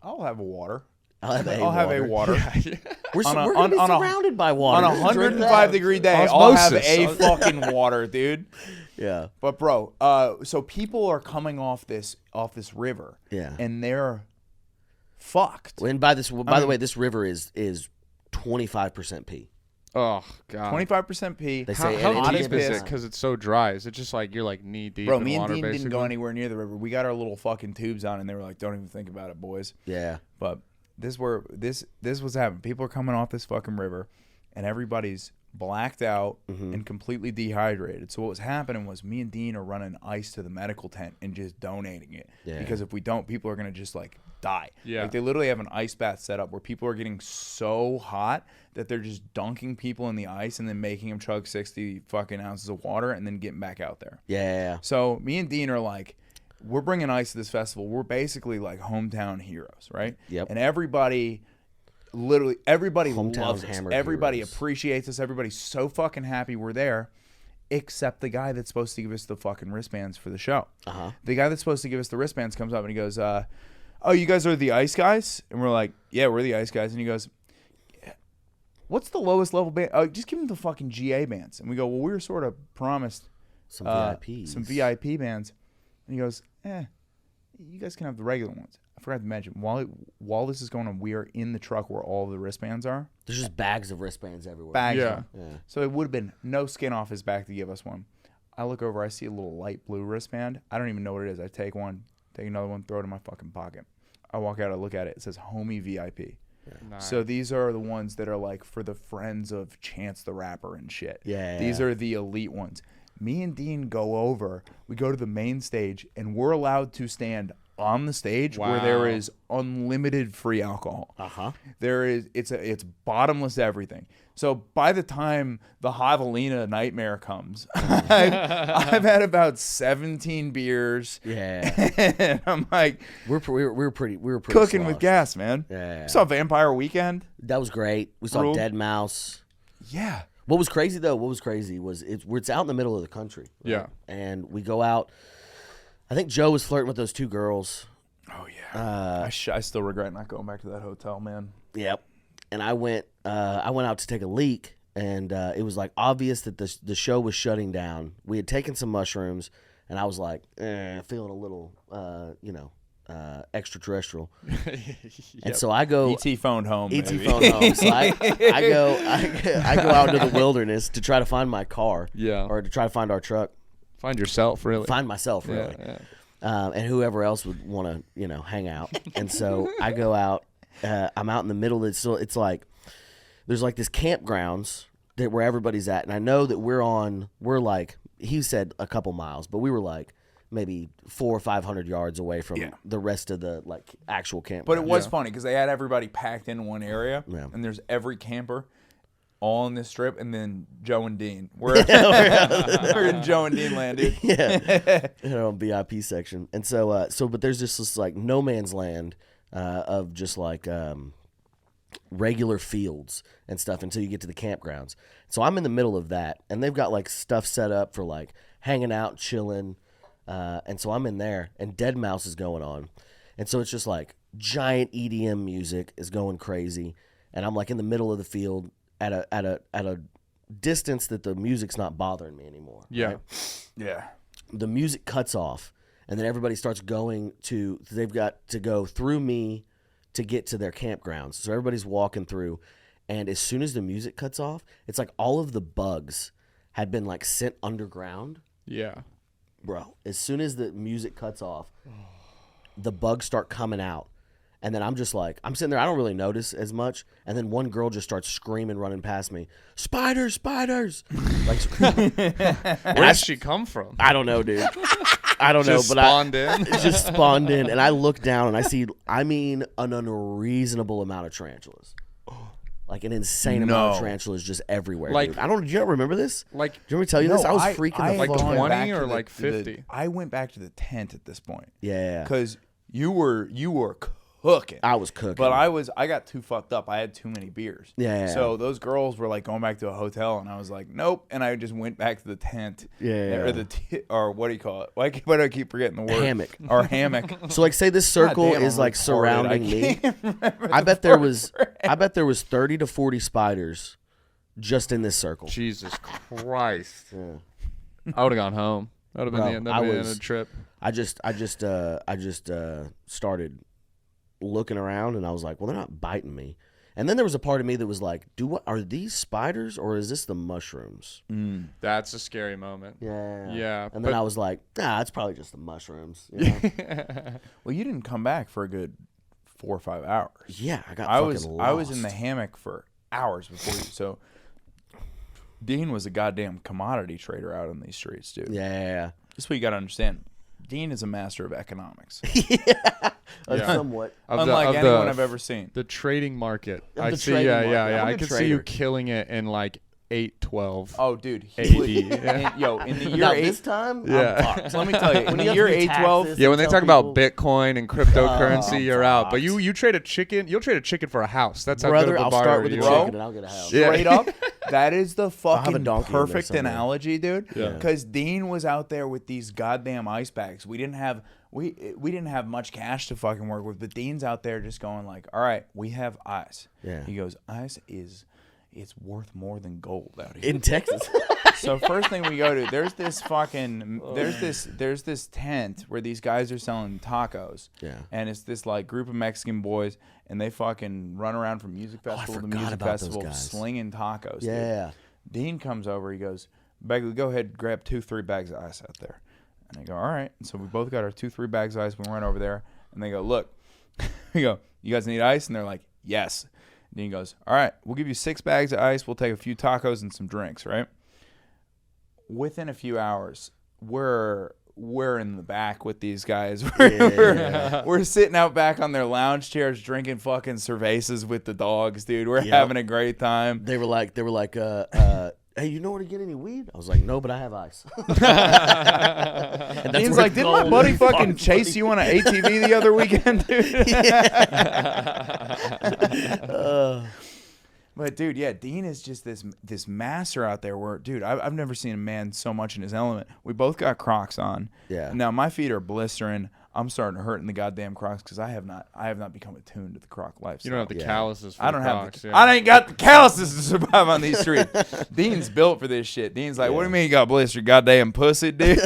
I'll have a water.
I'll have a
water.
We're
On a-
going to be
on a-
surrounded by water.
On a
Just drink
105-degree day,
Osmosis.
I'll have a fucking water, dude.
that. Yeah.
But bro, so people are coming off this river.
Yeah.
And they're fucked.
And by the way, this river is 25% pee.
Oh god.
25% pee.
They
How,
say
how
and it
deep
is
is
piss.
it? Because it's so dry. Is it just like you're like knee deep
Bro,
in
me and
water?
Dean
basically?
didn't go anywhere near the river. We got our little fucking tubes on, and they were like, "Don't even think about it, boys."
Yeah.
But this was happening. People are coming off this fucking river, and everybody's blacked out and completely dehydrated. So what was happening was me and Dean are running ice to the medical tent and just donating it.
Yeah.
Because if we don't, people are gonna just like die.
Yeah.
Like they literally have an ice bath set up where people are getting so hot that they're just dunking people in the ice and then making them chug 60 fucking ounces of water and then getting back out there.
Yeah.
So me and Dean are like, we're bringing ice to this festival. We're basically like hometown heroes, right?
Yep.
And everybody loves
Hometown's
us.
hammered
Everybody
heroes.
appreciates us. Everybody's so fucking happy we're there, except the guy that's supposed to give us the fucking wristbands for the show.
Uh-huh.
The guy that's supposed to give us the wristbands comes up and he goes, oh, you guys are the ice guys? And we're like, yeah, we're the ice guys. And he goes, what's the lowest level band? Oh, just give them the fucking GA bands. And we go, well, we were sort of promised
Some VIPs.
some VIP bands. And he goes, you guys can have the regular ones. I forgot to mention, while this is going on, we are in the truck where all the wristbands are.
There's just bags of wristbands everywhere.
Bags.
Yeah.
of them. So it would have been no skin off his back to give us one. I look over, I see a little light blue wristband. I don't even know what it is. I take one, take another one, throw it in my fucking pocket. I walk out, I look at it. It says Homie VIP.
Nice.
So these are the ones that are like for the friends of Chance the Rapper and shit.
Yeah.
These are the elite ones. Me and Dean go over. We go to the main stage, and we're allowed to stand on the stage where there
Wow.
is unlimited free alcohol.
Uh-huh.
It's bottomless everything. So by the time the Javelina nightmare comes, I've had about 17 beers.
Yeah.
And I'm like
we were pretty
cooking with
sloshed.
gas, man.
Yeah.
Saw Vampire Weekend.
That was great. We saw
Ruled.
Dead Mouse.
Yeah.
What was crazy was it's out in the middle of the country. right?
Yeah.
And we go out. I think Joe was flirting with those 2 girls.
Oh yeah. I still regret not going back to that hotel, man.
Yep. And I went out to take a leak, and it was like obvious that the show was shutting down. We had taken some mushrooms, and I was like, feeling a little, extraterrestrial. And so I go.
ET phoned home.
ET
baby.
phone home. So I go out into the wilderness to try to find my car.
Yeah.
Or to try to find our truck.
Find yourself, really.
Find myself, really.
Yeah.
And whoever else would want to, hang out. And so I go out. I'm out in the middle. It's like there's like this campgrounds that where everybody's at, and I know that we're like he said a couple miles, but we were like maybe 400 or 500 yards away from the rest of the like actual campground.
But it was funny because they had everybody packed in one area,
Yeah.
and there's every camper. all in this strip, and then Joe and Dean. We're in Joe and Dean land, dude.
Yeah, on VIP section, and but there's just this like no man's land of just like regular fields and stuff until you get to the campgrounds. So I'm in the middle of that, and they've got like stuff set up for like hanging out, chilling, and so I'm in there, and Dead Mouse is going on, and so it's just like giant EDM music is going crazy, and I'm like in the middle of the field at a distance that the music's not bothering me anymore.
Yeah.
Right?
Yeah.
The music cuts off, and then everybody starts going to. They've got to go through me to get to their campgrounds. So everybody's walking through, and as soon as the music cuts off, it's like all of the bugs had been like sent underground.
Yeah.
Bro, as soon as the music cuts off, the bugs start coming out. And then I'm just like, I'm sitting there, I don't really notice as much. And then one girl just starts screaming, running past me, spiders, spiders. Like,
Where did she come from?
I don't know, dude. I don't
Just
know, but
spawned in?
It just spawned in. And I look down and I see, an unreasonable amount of tarantulas. Like an insane amount of tarantulas just everywhere.
Like,
dude. Do you not remember this?
Like,
do you want me to tell you this? I was freaking the
like
fuck out.
20 or like 50?
I went back to the tent at this point.
Yeah.
Because you were cooking.
I was cooking.
But I got too fucked up. I had too many beers.
Yeah.
So those girls were like going back to a hotel, and I was like, nope. And I just went back to the tent.
Yeah.
Or what do you call it? Why do I keep forgetting the word?
Hammock.
Or hammock.
So like, say this circle
God damn,
is
I'm
like
retarded.
surrounding
I
me.
can't remember
I
the
bet there
program.
was 30 to 40 spiders just in this circle.
Jesus Christ.
Yeah.
I would have gone home. That would have been
Bro,
the end of the trip.
I just started looking around, and I was like, well, they're not biting me. And then there was a part of me that was like, are these spiders or is this the mushrooms?
That's a scary moment.
Yeah.
Yeah.
And then I was like, it's probably just the mushrooms. You know?
Well, you didn't come back for a good 4 or 5 hours.
Yeah,
I
lost.
was in the hammock for hours before you. So Dean was a goddamn commodity trader out on these streets, dude.
Yeah.
That's what you got to understand. Dean is a master of economics.
Yeah.
Somewhat.
Unlike anyone I've ever seen.
The trading market.
The trading market.
Yeah.
I'm a
I could
trader.
see you killing it in like 812.
Oh, dude.
AD.
In the year
Now,
8...
this time,
Yeah.
I'm fucked.
Let me tell you, in
When
the
you have
year
to do
812...
taxes
Yeah, when they
and
talk
tell
about Bitcoin and cryptocurrency,
I'm
you're out. But
fucked.
you trade a chicken. You'll trade a chicken for a house. That's how
Brother,
good of a
I'll
buyer
start with a
you
chicken
are.
and I'll get a house.
Yeah.
Straight up, that is the
have a
fucking
donkey in there
perfect
somewhere.
analogy, dude.
Yeah.
Because Dean was out there with these goddamn ice bags. We didn't have much cash to fucking work with, but Dean's out there just going like, all right, we have ice.
Yeah.
He goes, it's worth more than gold out here.
In Texas.
So first thing we go to, there's this tent where these guys are selling tacos.
Yeah.
And it's this like group of Mexican boys, and they fucking run around from music festival to
forgot
music
about those
festival
guys.
slinging tacos. dude.
Yeah.
Dean comes over. He goes, Begley, go ahead, grab 2-3 bags of ice out there. And I go, all right. And so we both got our 2-3 bags of ice. We run over there, and they go, look. We go, you guys need ice? And they're like, yes. And Dean goes, all right, we'll give you 6 bags of ice. We'll take a few tacos and some drinks, right? Within a few hours, we're in the back with these guys. We're sitting out back on their lounge chairs drinking fucking cervezas with the dogs, dude. We're having a great time.
They were like, hey, you know where to get any weed? I was like, no, but I have ice. And that's
Dean's
where
like, didn't my
gold
buddy
is.
fucking chase you on an ATV the other weekend, dude? But dude, yeah, Dean is just this master out there. Where, dude, I've never seen a man so much in his element. We both got Crocs on.
Yeah.
Now my feet are blistering. I'm starting to hurt in the goddamn Crocs because I have not become attuned to the Croc lifestyle.
You don't have the calluses for
I don't
the
have.
Crocs,
I ain't got the calluses to survive on these streets. Dean's built for this shit. Dean's like, what do you mean you got blistered, goddamn pussy, dude?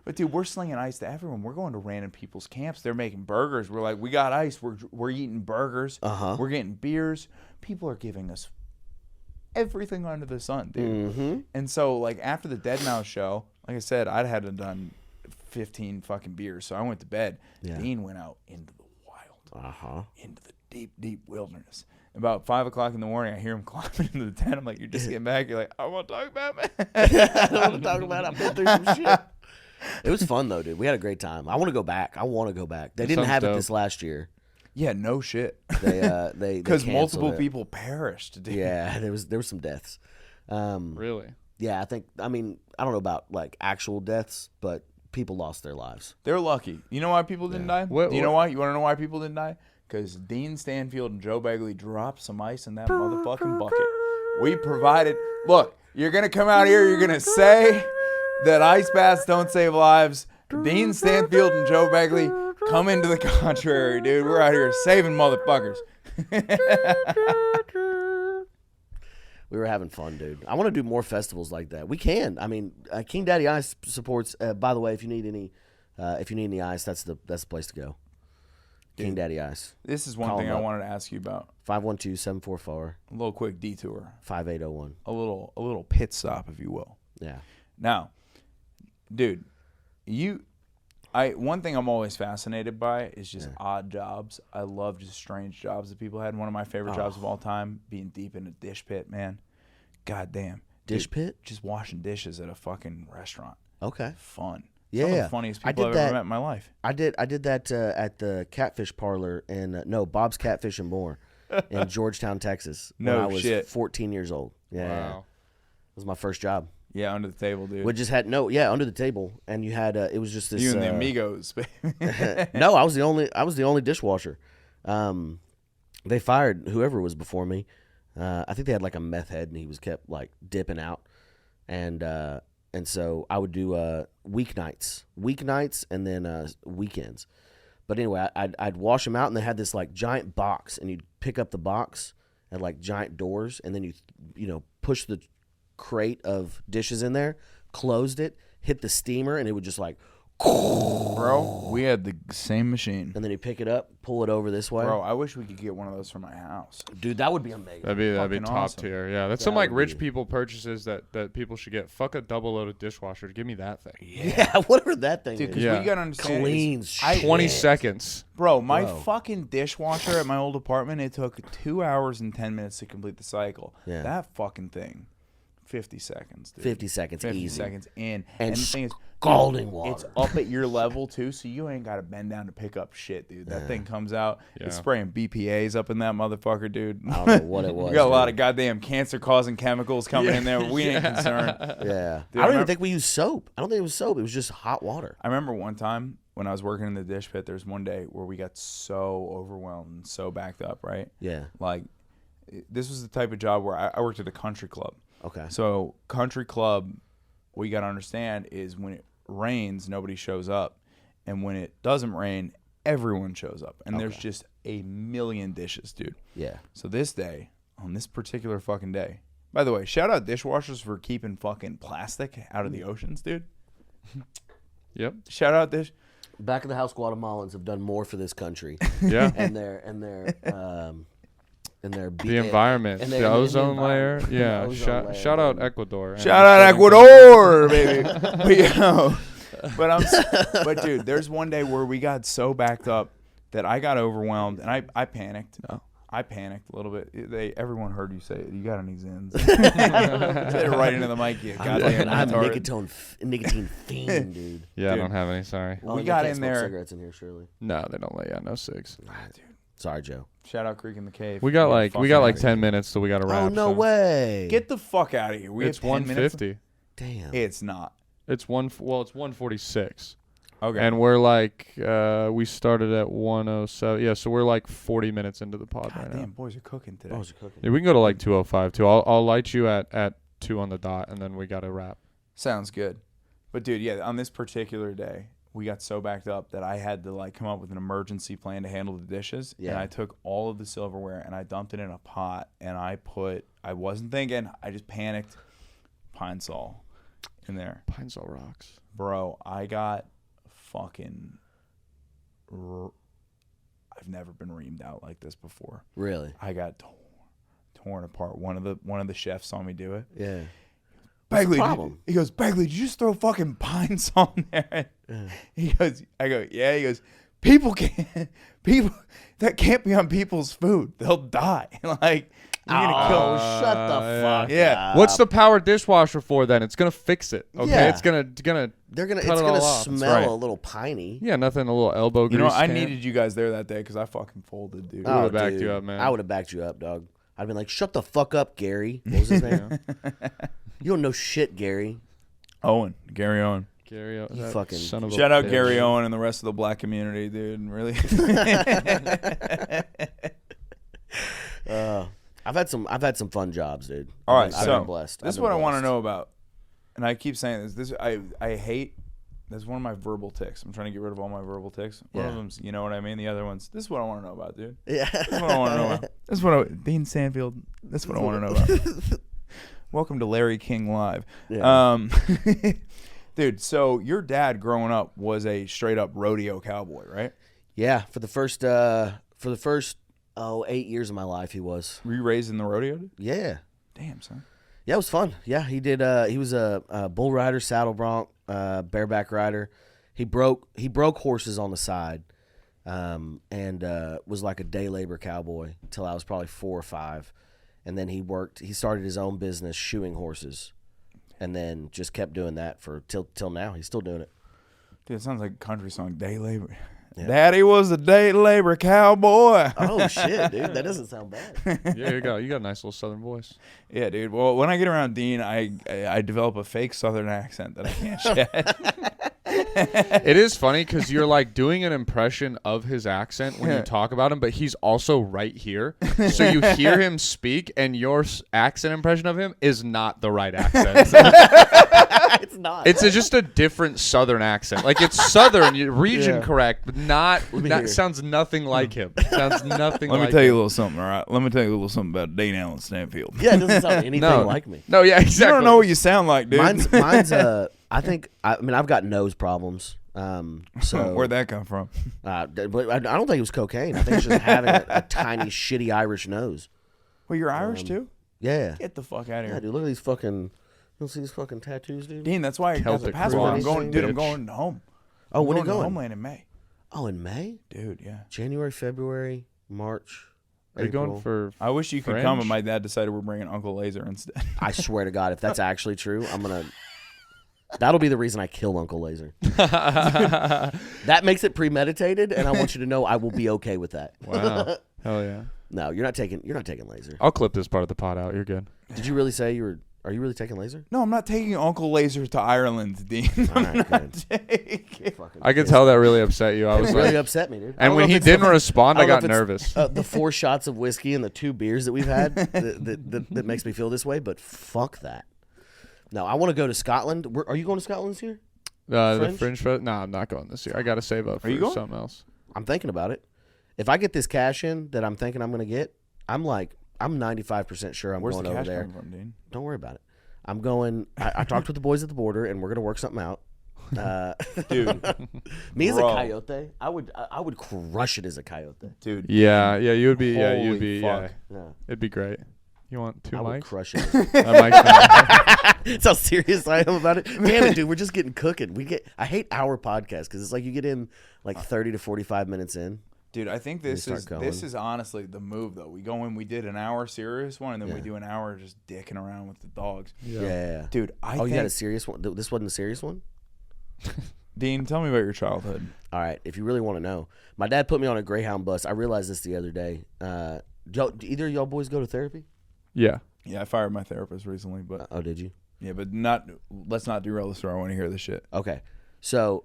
But dude, we're slinging ice to everyone. We're going to random people's camps. They're making burgers. We're like, we got ice. We're eating burgers. We're getting beers. People are giving us everything under the sun, dude.
Mm-hmm.
And so, like, after the Dead Mouse show, like I said, I'd had done 15 fucking beers, so I went to bed.
Yeah.
Dean went out into the wild,
Uh-huh.
into the deep, deep wilderness. About 5 o'clock in the morning, I hear him climbing into the tent. I'm like, you're just getting back. You're like, I want to talk about it.
I don't want to talk about it. I've been through some shit. It was fun, though, dude. We had a great time. I want to go back. They didn't
sounds
have it
dope.
this last year.
Yeah, no shit.
They
Because
canceled
multiple
it.
people perished, dude.
Yeah, there was some deaths.
Really?
Yeah, I mean, I don't know about like actual deaths, but people lost their lives.
They're lucky. You know why people didn't die?
What-
Do you know
what-
why? You want to know why people didn't die? Because Dean Stanfield and Joe Begley dropped some ice in that motherfucking bucket. We provided. Look, you're gonna come out here. You're gonna say that ice baths don't save lives. Dean Stanfield and Joe Begley come into the contrary, dude. We're out here saving motherfuckers.
We were having fun, dude. I want to do more festivals like that. We can. I mean, King Daddy Ice supports. By the way, if you need any ice, that's the place to go. King Daddy Ice.
This is one
Call
thing
them
I
up.
wanted to ask you about.
512-744-5801.
A little quick detour. A
5801.
little pit stop, if you will.
Yeah.
Now, dude, one thing I'm always fascinated by is just odd jobs. I love just strange jobs that people had. One of my favorite jobs of all time, being deep in a dish pit, man. God damn.
Dish pit?
Just washing dishes at a fucking restaurant.
Okay.
Fun.
Yeah.
Some of the funniest
I
people
did
I've ever
that.
met in my life.
I did that at the Catfish Parlor in Bob's Catfish and More in Georgetown, Texas.
No
when I was
shit.
14 years old. Yeah.
Wow.
It was my first job.
Yeah, under the table, dude.
We just had under the table, and you had it was just this.
You and the amigos.
No, I was the only dishwasher. They fired whoever was before me. I think they had like a meth head, and he was kept like dipping out, and so I would do weeknights, and then weekends. But anyway, I'd wash them out, and they had this like giant box, and you'd pick up the box and like giant doors, and then you push the crate of dishes in there, closed it, hit the steamer, and it would just like,
Bro, we had the same machine.
and then you pick it up, pull it over this way.
Bro, I wish we could get one of those for my house.
Dude, that would be amazing.
That'd be
Fucking
top
awesome.
tier. Yeah, that's
That
some like
would
rich
be-
people purchases that people should get. Fuck a double loaded dishwasher. Give me that thing.
Yeah, whatever that thing
Dude,
is.
because
Yeah.
we got to understand. is-
Cleans
I-
20
shit.
seconds.
Bro, my
Bro.
fucking dishwasher at my old apartment, it took 2 hours and 10 minutes to complete the cycle.
Yeah.
That fucking thing, 50 seconds, dude.
50 seconds
50
easy.
seconds in.
And
the thing is,
scalding water.
it's up at your level, too, so you ain't got to bend down to pick up shit, dude. That thing comes out, it's
Yeah.
spraying BPAs up in that motherfucker, dude.
I don't know what it was.
We got a lot
dude.
of goddamn cancer-causing chemicals coming in there. We ain't concerned.
Yeah.
Dude,
I
I
don't even
remember-
think we used soap. I don't think it was soap. It was just hot water.
I remember one time when I was working in the dish pit, there's one day where we got so overwhelmed and so backed up, right?
Yeah.
Like, this was the type of job where I worked at a country club.
Okay.
So, country club, what you got to understand is when it rains, nobody shows up. And when it doesn't rain, everyone shows up. And there's just a million dishes, dude.
Yeah.
So, this day, on this particular fucking day, by the way, shout out dishwashers for keeping fucking plastic out of the oceans, dude.
Yep.
Shout out dish.
Back of the house Guatemalans have done more for this country
Yeah.
and their
The environment,
and
the
their-
ozone
the
layer.
environment.
Yeah.
The ozone layer,
Shout out
dude.
Ecuador. and
Shout out
Southern
Ecuador, baby. But dude, there's one day where we got so backed up that I got overwhelmed and I panicked.
No.
I panicked a little bit. Everyone heard you say it. You got any Zins? Say it right into the mic, you goddamn
I'm
retard.
nicotine fiend, dude.
Yeah, I
Dude.
don't have any. Sorry.
Oh,
We
they
got
can't
in
smoke
there.
cigarettes in here, surely.
No, they don't let. Yeah, no cigs.
Sorry, Joe.
Shout out Creek in the Cave.
We got
Get
like
the
we
fuck
got
outta
like
here.
10 minutes, so we got to wrap.
Oh no
so.
way!
Get the fuck out of here. We
It's
have 10 minutes.
150.
Damn.
It's not.
It's 146.
Okay.
And we're like we started at 107. Yeah, so we're like 40 minutes into the pod right
Damn,
now.
boys are cooking today.
Oh, is it cooking?
Yeah, we can go to like 205 too. I'll light you at 2 on the dot, and then we got to wrap.
Sounds good. But dude, yeah, on this particular day, we got so backed up that I had to like come up with an emergency plan to handle the dishes.
Yeah.
And I took all of the silverware and I dumped it in a pot and I wasn't thinking, I just panicked, Pine Sol in there.
Pine Sol rocks.
Bro, I got fucking I've never been reamed out like this before.
Really?
I got torn apart. One of the chefs saw me do it.
Yeah.
Bagley,
problem?
he goes, Bagley, did you just throw fucking pine saw in there? He goes, I go, yeah. He goes, people that can't be on people's food. They'll die. Like, You're gonna kill him.
Shut the fuck
Yeah.
up.
What's the power dishwasher for then? It's gonna fix it. Okay,
Yeah.
it's gonna
It's
cut
gonna
it all off.
smell
right.
a little piney.
Yeah, nothing. A little elbow grease.
You know, I
can.
needed you guys there that day because I fucking folded, dude.
I would've backed
dude.
you up, man.
I would have backed you up, dog. I'd been like, shut the fuck up, Gary. What was his name? You don't know shit, Gary.
Gary Owen.
Gary,
You
that
fucking-
son of a
Shout out
bitch.
Gary Owen and the rest of the black community, dude. Really.
I've had some fun jobs, dude.
All right,
I've
so
been blessed.
this is what I want to know about, and I keep saying this. I hate. This is one of my verbal tics. I'm trying to get rid of all my verbal tics. One of them's, you know what I mean. The other one's, this is what I want to know about, dude.
Yeah.
This is what I want to know about. This is what Dean Stanfield. This is what I want to know about. Welcome to Larry King Live.
Yeah.
Dude, so your dad growing up was a straight up rodeo cowboy, right?
Yeah, for the first 8 years of my life, he was.
Were you raised in the rodeo, dude?
Yeah.
Damn, son.
Yeah, it was fun. Yeah, he did. He was a bull rider, saddle bronc, bareback rider. He broke horses on the side, and was like a day labor cowboy until I was probably 4 or 5, and then he started his own business shoeing horses, and then just kept doing that for till now. He's still doing it.
Dude, it sounds like a country song. Day labor. Yeah. Daddy was a day labor cowboy.
Oh shit, dude, that doesn't sound bad.
Yeah, you got a nice little southern voice.
Yeah, dude. Well, when I get around Dean, I develop a fake southern accent that I can't shed.
It is funny because you're like doing an impression of his accent when you talk about him, but he's also right here. So you hear him speak, and your accent impression of him is not the right accent.
It's not.
It's just a different southern accent. Like it's southern, region correct, but not sounds nothing like him. Sounds nothing like
Let me tell you a
him.
little something, all right? Let me tell you a little something about Dean Allen Stanfield.
Yeah, it doesn't sound anything
No.
like me.
No, yeah,
You
exactly.
don't know what you sound like, dude.
Mine's I mean, I've got nose problems. So
Where'd that come from?
but I don't think it was cocaine. I think it's just having a tiny, shitty Irish nose.
Well, you're Irish, too?
Yeah.
Get the fuck out of
Yeah,
here.
dude, look at these fucking. You don't see these fucking tattoos, dude?
Dean, that's why I got the
Celtic
passport. I'm
cross,
going, dude, I'm
bitch.
going home.
Oh, when are you
to
going?
Homeland in May.
Oh, in May?
Dude, yeah.
January, February, March.
Are you going
April.
for?
I wish you could
Fringe?
come, but my dad decided we're bringing Uncle Lazer instead.
I swear to God, if that's actually true, I'm gonna. That'll be the reason I kill Uncle Lazer. That makes it premeditated, and I want you to know I will be okay with that.
Wow. Hell yeah.
No, you're not taking Lazer.
I'll clip this part of the pod out. You're good.
Did you really say you were? Are you really taking Lazer?
No, I'm not taking Uncle Lazer to Ireland, Dean.
All right, good.
Taking-
Fucking
I could
pissed.
tell that really upset you. I was
It really
like,
upset me, dude. I
and
don't know
when
if
he
it's
didn't
the-
respond, I
don't know
got
if it's,
nervous.
The 4 shots of whiskey and the 2 beers that we've had that makes me feel this way, but fuck that. No, I want to go to Scotland. Are you going to Scotland this year?
The
Fringe?
Fringe Fest? No, I'm not going this year. I got to save up for
you going?
something else.
I'm thinking about it. If I get this cash in that I'm thinking I'm going to get, I'm 95% sure I'm
Where's
going
the
over
cash
there.
coming from, Dean?
Don't worry about it. I'm going. I talked with the boys at the border, and we're going to work something out.
Dude,
Me as a
Bro.
coyote, I would crush it as a coyote.
dude.
Yeah, you would be. Yeah,
Holy
you'd be.
fuck.
Yeah,
It'd be great. You want 2
I would
mics?
crush it.
Mic-
That's how serious I am about it. Damn it, dude. We're just getting cooking. I hate our podcast because it's like you get in like 30 to 45 minutes in.
Dude, I think
We
this
start
is
going.
honestly the move though. We go in, we did an hour serious one, and then we
Yeah.
do an hour just dicking around with the dogs.
Yeah.
Dude, I
Oh,
think
you got a serious one? This wasn't a serious one?
Dean, tell me about your childhood.
All right. If you really want to know, my dad put me on a Greyhound bus. I realized this the other day. Do either of y'all boys go to therapy?
yeah.
Yeah, I fired my therapist recently, but
Oh, did you?
yeah, but let's not derail the story. I want to hear this shit.
Okay. So,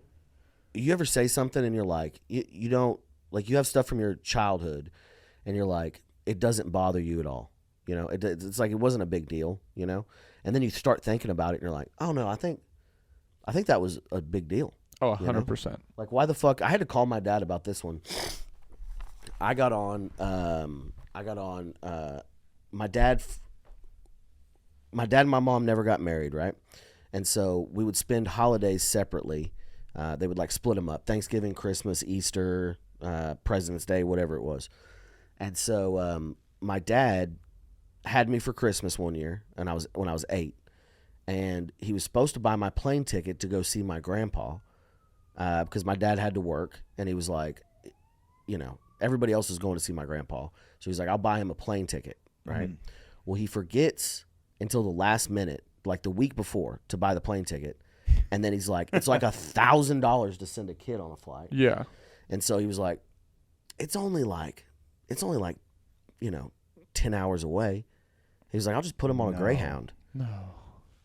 you ever say something and you're like, you don't, like you have stuff from your childhood and you're like, it doesn't bother you at all. You know, it's like it wasn't a big deal, you know? And then you start thinking about it and you're like, oh no, I think that was a big deal.
Oh,
You know?
100%.
Like, why the fuck? I had to call my dad about this one. I got on, my dad and my mom never got married, right? And so we would spend holidays separately. They would like split them up: Thanksgiving, Christmas, Easter, President's Day, whatever it was. And so my dad had me for Christmas one year, and when I was 8, and he was supposed to buy my plane ticket to go see my grandpa because my dad had to work, and he was like, you know, everybody else is going to see my grandpa, so he's like, I'll buy him a plane ticket. right? Well, he forgets until the last minute, like the week before, to buy the plane ticket. And then he's like, it's like $1,000 to send a kid on a flight.
Yeah.
And so he was like, it's only like, 10 hours away. He was like, I'll just put him on a Greyhound.
No.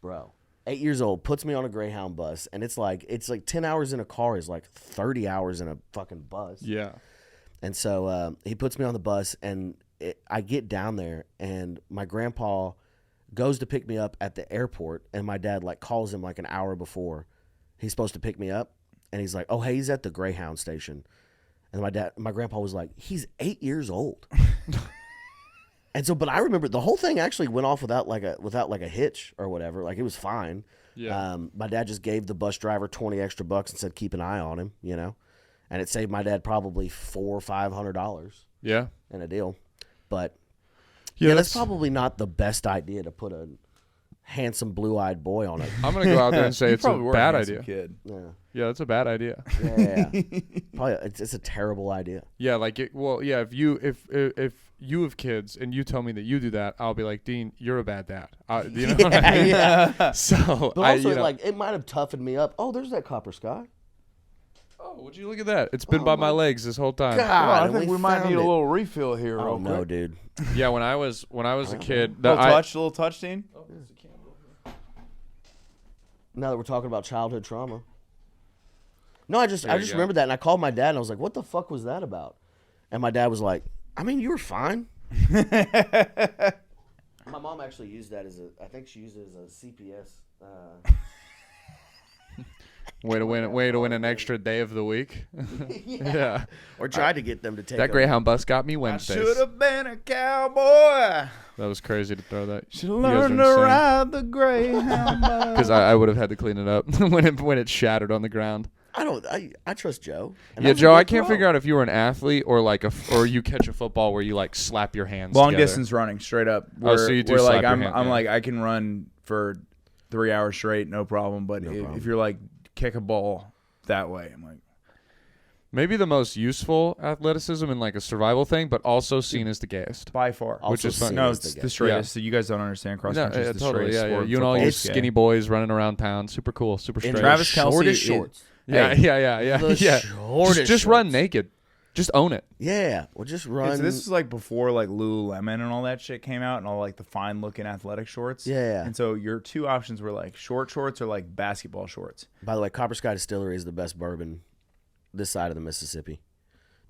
Bro, 8 years old, puts me on a Greyhound bus. And it's like 10 hours in a car is like 30 hours in a fucking bus.
Yeah.
And so he puts me on the bus, and I get down there, and my grandpa goes to pick me up at the airport, and my dad like calls him like an hour before he's supposed to pick me up, and he's like, "Oh, hey, he's at the Greyhound station." And my grandpa was like, "He's 8 years old." And so, but I remember the whole thing actually went off without like a hitch or whatever. Like, it was fine.
Yeah.
My dad just gave the bus driver $20 extra and said, "Keep an eye on him," and it saved my dad probably $400 or $500
Yeah.
in a deal. But
Yeah,
that's probably not the best idea to put a handsome blue-eyed boy on it.
I'm gonna go out there and say
You
it's a
probably were
bad
handsome
idea.
Kid.
Yeah,
Yeah, that's a bad idea.
yeah. Probably it's a terrible idea.
Yeah, like if you have kids and you tell me that you do that, I'll be like, Dean, you're a bad dad. You know what I mean?
Yeah.
So,
But also, like, it might have toughened me up. Oh, there's that Copper Sky.
oh, would you look at that? It's been by my legs this whole time.
God.
Well, I
and
think we might
found
need a
it.
little refill here.
Oh
real
no,
quick.
dude.
Yeah, when I was a kid,
Little touch, Dean.
Now that we're talking about childhood trauma. No, I just
There you go.
remember that, and I called my dad, and I was like, "What the fuck was that about?" And my dad was like, "I mean, you were fine." My mom actually used that I think she used it as a CPS.
way to win an extra day of the week. Yeah.
Or tried to get them to take
That
a-
Greyhound bus got me
I
Wednesdays.
should have been a cowboy.
That was crazy to throw that.
Should have learned to ride the Greyhound bus.
Because I would have had to clean it up when it shattered on the ground.
I trust Joe. And
Yeah,
that was a
Joe,
good
I can't
throw.
figure out if you were an athlete or or you catch a football where you like slap your hands
Long
together.
distance running, straight up.
Oh, so you do
where,
slap
like
your
I'm
hand,
I'm
yeah.
like I can run for 3 hours straight, no problem. But
problem.
if you're like kick a ball that way, I'm like,
Maybe the most useful athleticism in like a survival thing, but also seen as the gayest.
by far.
Also
Which is fun.
seen
No,
as
it's
the
the
guy.
straightest. So you guys don't understand cross country.
yeah,
is the
totally.
straightest
Yeah,
sport.
you and all your
Football's gay.
skinny boys running around town. Super cool. Super
In
straight.
Travis Kelce
shortest
is-
shorts.
Yeah,
Hey,
yeah.
The
Yeah.
shortest
Just run
shorts.
naked. Just own it.
Yeah, well, just run.
So this is like before like Lululemon and all that shit came out and all like the fine looking athletic shorts.
Yeah.
And so your two options were like short shorts or like basketball shorts.
By the way, Copper Sky Distillery is the best bourbon this side of the Mississippi.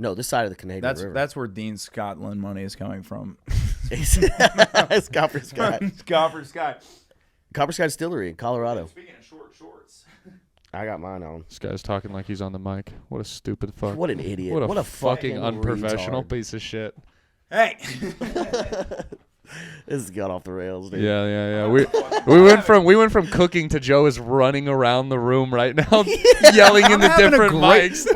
No, this side of the Canadian River.
That's where Dean Scotland money is coming from.
It's Copper Sky.
Copper Sky.
Copper Sky Distillery in Colorado.
Speaking of short shorts.
I got mine on.
This guy's talking like he's on the mic. What a stupid fuck.
What an idiot.
What a fucking
fucking
unprofessional
retard.
piece of shit.
Hey.
This has got off the rails, dude.
Yeah. We went from cooking to Joe is running around the room right now, yelling in the
having a
different
great-
mics.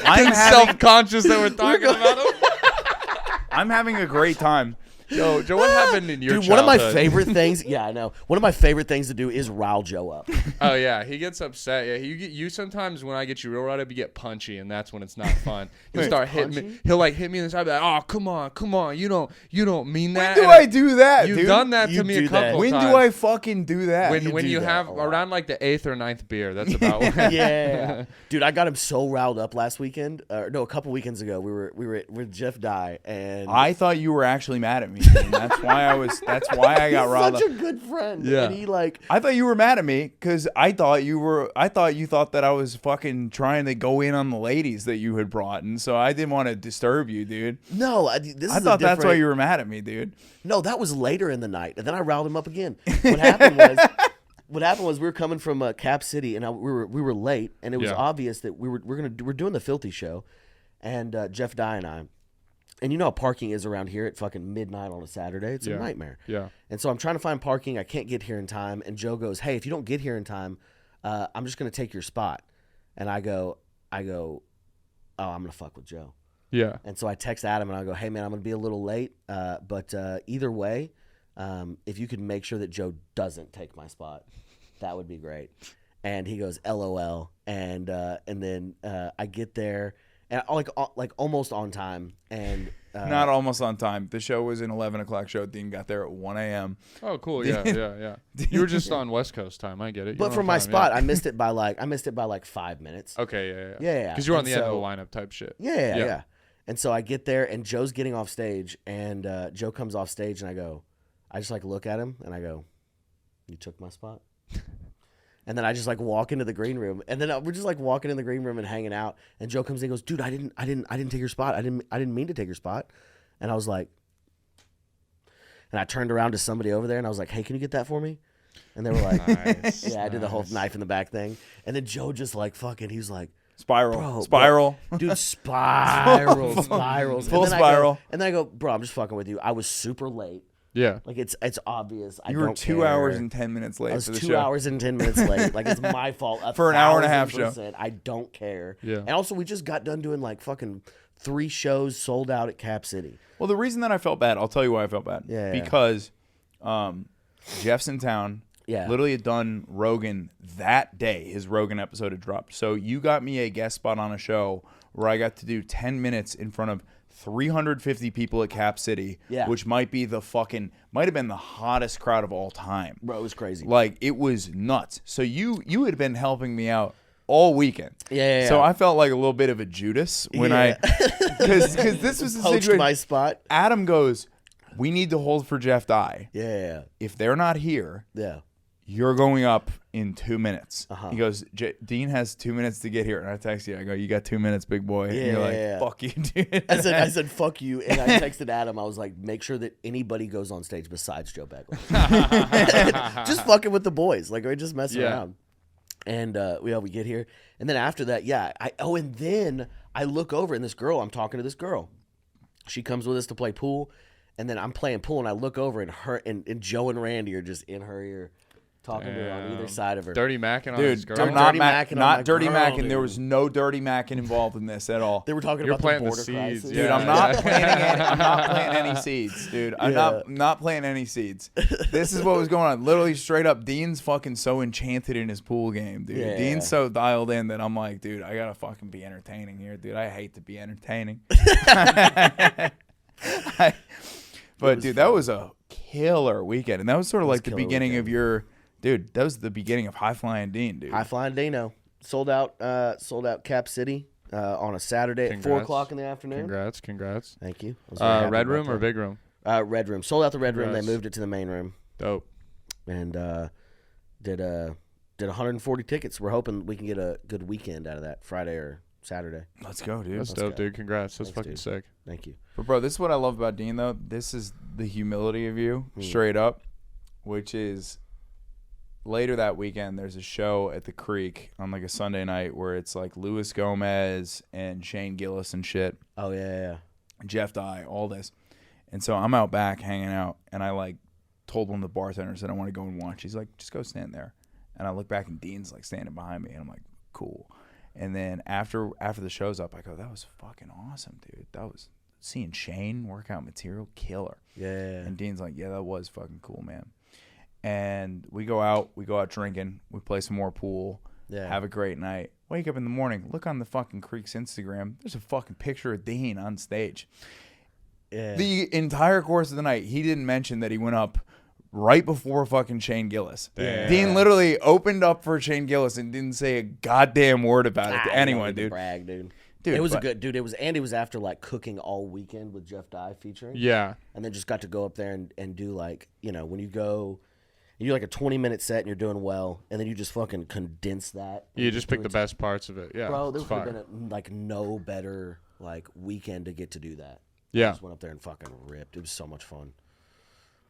I'm
Getting
having,
self-conscious that we're talking about him.
I'm having a great time.
Joe, what happened in your
Dude, one of my
childhood?
favorite things, yeah, I know. One of my favorite things to do is rile Joe up.
Oh yeah, he gets upset. Yeah, you sometimes when I get you real right up, you get punchy, and that's when it's not fun. He'll start hitting me.
punchy?
He'll like hit me in the side, be like, "Oh, come on, you don't mean that."
When do
And
I do that,
You've
dude?
done that
You
to me
do
a couple
that.
When
times.
do I fucking do that?
When
do
you
that
have
a lot.
around like the 8th or 9th beer, that's about when.
Yeah. Dude, I got him so riled up last weekend. No, a couple weekends ago. We were with Jeff Dye, and
I thought you were actually mad at me. And that's why I got
he's
riled
such
up.
a good friend.
Yeah.
And he like
I thought you were mad at me because I thought you thought that I was fucking trying to go in on the ladies that you had brought, and so I didn't want to disturb you, dude.
no, this is
I
a
thought that's why
different-
you were mad at me, dude.
No, that was later in the night, and then I riled him up again. What happened was we were coming from Cap City, and we were late, and it was
Yeah.
obvious that we're doing the Filthy show, and Jeff Dye and I, and you know how parking is around here at fucking midnight on a Saturday. It's a nightmare.
Yeah.
And so I'm trying to find parking. I can't get here in time, and Joe goes, "Hey, if you don't get here in time, I'm just gonna take your spot." And I go, "Oh, I'm gonna fuck with Joe."
Yeah.
And so I text Adam and I go, "Hey man, I'm gonna be a little late, but either way, if you could make sure that Joe doesn't take my spot, that would be great." And he goes, "LOL." And then I get there, and like almost on time. And
Not almost on time. The show was an 11 o'clock show. Dean got there at 1 a.m.
Oh, cool. Yeah. You were just on West Coast time. I get it.
But for my spot, I missed it by like 5 minutes.
Okay,
Yeah.
Because you were on the end of the lineup type shit.
Yeah. And so I get there, and Joe's getting off stage, and Joe comes off stage, and I just like look at him, and I go, "You took my spot." And then I just like walk into the green room, and then we're just like walking in the green room and hanging out. And Joe comes in and goes, "Dude, I didn't take your spot. I didn't mean to take your spot." And I was like, and I turned around to somebody over there, and I was like, "Hey, can you get that for me?" And they were like,
Nice,
"Yeah." I did the whole knife in the back thing, and then Joe just like fucking, he was like,
Spiral.
dude, spirals.
Full spiral.
And then I go, "Bro, I'm just fucking with you. I was super late.
Yeah.
Like it's obvious.
You were 2 hours and 10 minutes late
I was
for the
2
show.
hours and 10 minutes late. Like it's my fault.
For an hour and a half show.
1,000%. I don't care.
Yeah.
And also, we just got done doing like fucking 3 shows sold out at Cap City.
Well, the reason that I felt bad, I'll tell you why I felt bad.
Yeah.
Because Jeff's in town.
Yeah.
Literally had done Rogan that day. His Rogan episode had dropped. So you got me a guest spot on a show where I got to do 10 minutes in front of 350 people at Cap City, which might have been the hottest crowd of all time.
Bro, it was crazy.
Like, it was nuts. So you had been helping me out all weekend.
Yeah.
So I felt like a little bit of a Judas when because this was the
Poached
situation.
my spot.
Adam goes, "We need to hold for Jeff Dye.
Yeah.
If they're not here,
Yeah.
you're going up in 2 minutes."
Uh-huh.
He goes, "Dean has 2 minutes to get here." And I text you. I go, "You got 2 minutes, big boy." And you're like, "Fuck you, dude."
I said, "Fuck you," and I texted Adam. I was like, "Make sure that anybody goes on stage besides Joe Begley." Just fucking with the boys, like we just messing around. And we get here, and then after that, and then I look over, and I'm talking to this girl. She comes with us to play pool, and then I'm playing pool, and I look over, and her and Joe and Randy are just in her ear, talking to her on either side of her.
Dirty Mackin' on his
Dude,
girl.
not Dirty
girl,
Mackin'.
dude.
There was no Dirty Mackin' involved in this at all.
They were talking
You're
about
planting
the
the
border
seeds,
crisis.
Dude,
yeah.
I'm not planting any seeds, dude. I'm not planting any seeds. This is what was going on. Literally straight up, Dean's fucking so enchanted in his pool game, dude.
Yeah.
Dean's so dialed in that I'm like, dude, I gotta fucking be entertaining here, dude. I hate to be entertaining. But dude, that was a killer weekend, and that was sort of like the beginning of your. Dude, that was the beginning of High Flying Dean, dude.
High Flying Dino sold out Cap City on a Saturday at 4 o'clock in the afternoon.
Congrats.
Thank you. I was very happy
Red
about
room or
that.
big room?
Red room. Sold out the red room.
Congrats.
They moved it to the main room
Dope.
and did 140 tickets. We're hoping we can get a good weekend out of that, Friday or Saturday.
Let's go, dude.
That's dope,
go.
dude. Congrats. That's
Thanks,
fucking
dude.
sick.
Thank you.
But bro, this is what I love about Dean though. This is the humility of you, straight up, which is later that weekend there's a show at the Creek on like a Sunday night where it's like Luis Gomez and Shane Gillis and shit.
Oh yeah.
Jeff Dye, all this. And so I'm out back hanging out, and I like told one of the bartenders that I want to go and watch. He's like, "Just go stand there." And I look back, and Dean's like standing behind me, and I'm like, "Cool." And then after the show's up, I go, "That was fucking awesome, dude. That was seeing Shane work out material, killer."
Yeah.
And Dean's like, "Yeah, that was fucking cool, man." And we go out drinking, we play some more pool, have a great night. Wake up in the morning, look on the fucking Creek's Instagram. There's a fucking picture of Dean on stage.
Yeah.
The entire course of the night, he didn't mention that he went up right before fucking Shane Gillis.
Damn.
Dean literally opened up for Shane Gillis and didn't say a goddamn word about it to anyone, dude.
Brag, dude.
Dude,
It was
but-
a good dude. It was Andy was after like cooking all weekend with Jeff Dye featuring.
Yeah.
And then just got to go up there and do like, when you go, you do like a 20-minute set and you're doing well, and then you just fucking condense that.
You just pick the best parts of it. Yeah.
Bro, there
it's
could have
fire.
been like no better like weekend to get to do that.
Yeah.
I just went up there and fucking ripped. It was so much fun.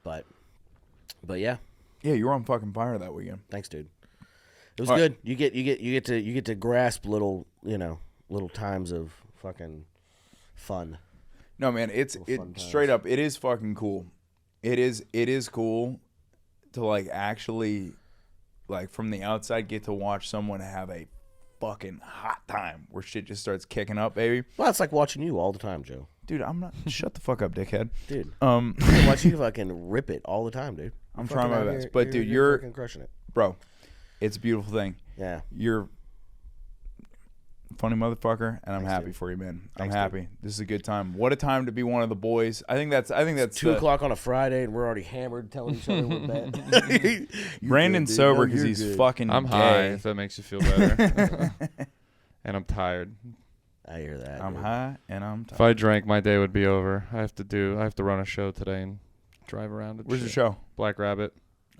But yeah,
Yeah, you were on fucking fire that weekend.
thanks, dude. It was
All
good. You get to grasp little times of fucking fun.
No, man, it's
fun times.
straight up. It is fucking cool. It is cool to like actually, like from the outside, get to watch someone have a fucking hot time where shit just starts kicking up, baby.
Well, it's like watching you all the time, Joe.
Dude, I'm not. Shut the fuck up, dickhead.
Dude,
I
I watch you fucking rip it all the time, dude.
I'm
Fucking
trying my
out
best,
here-
but dude,
you're
you're
fucking crushing it.
bro. It's a beautiful thing.
Yeah.
You're funny motherfucker, and I'm happy for you, man. I'm happy. This is a good time. What a time to be one of the boys. I think that's
2:00 on a Friday, and we're already hammered, telling each other we're bad.
Brandon's sober because he's fucking
I'm
gay.
high, if that makes you feel better. And I'm tired.
I hear that.
I'm high and I'm tired.
If I drank, my day would be over. I have to run a show today and drive around.
Where's the show?
Black Rabbit.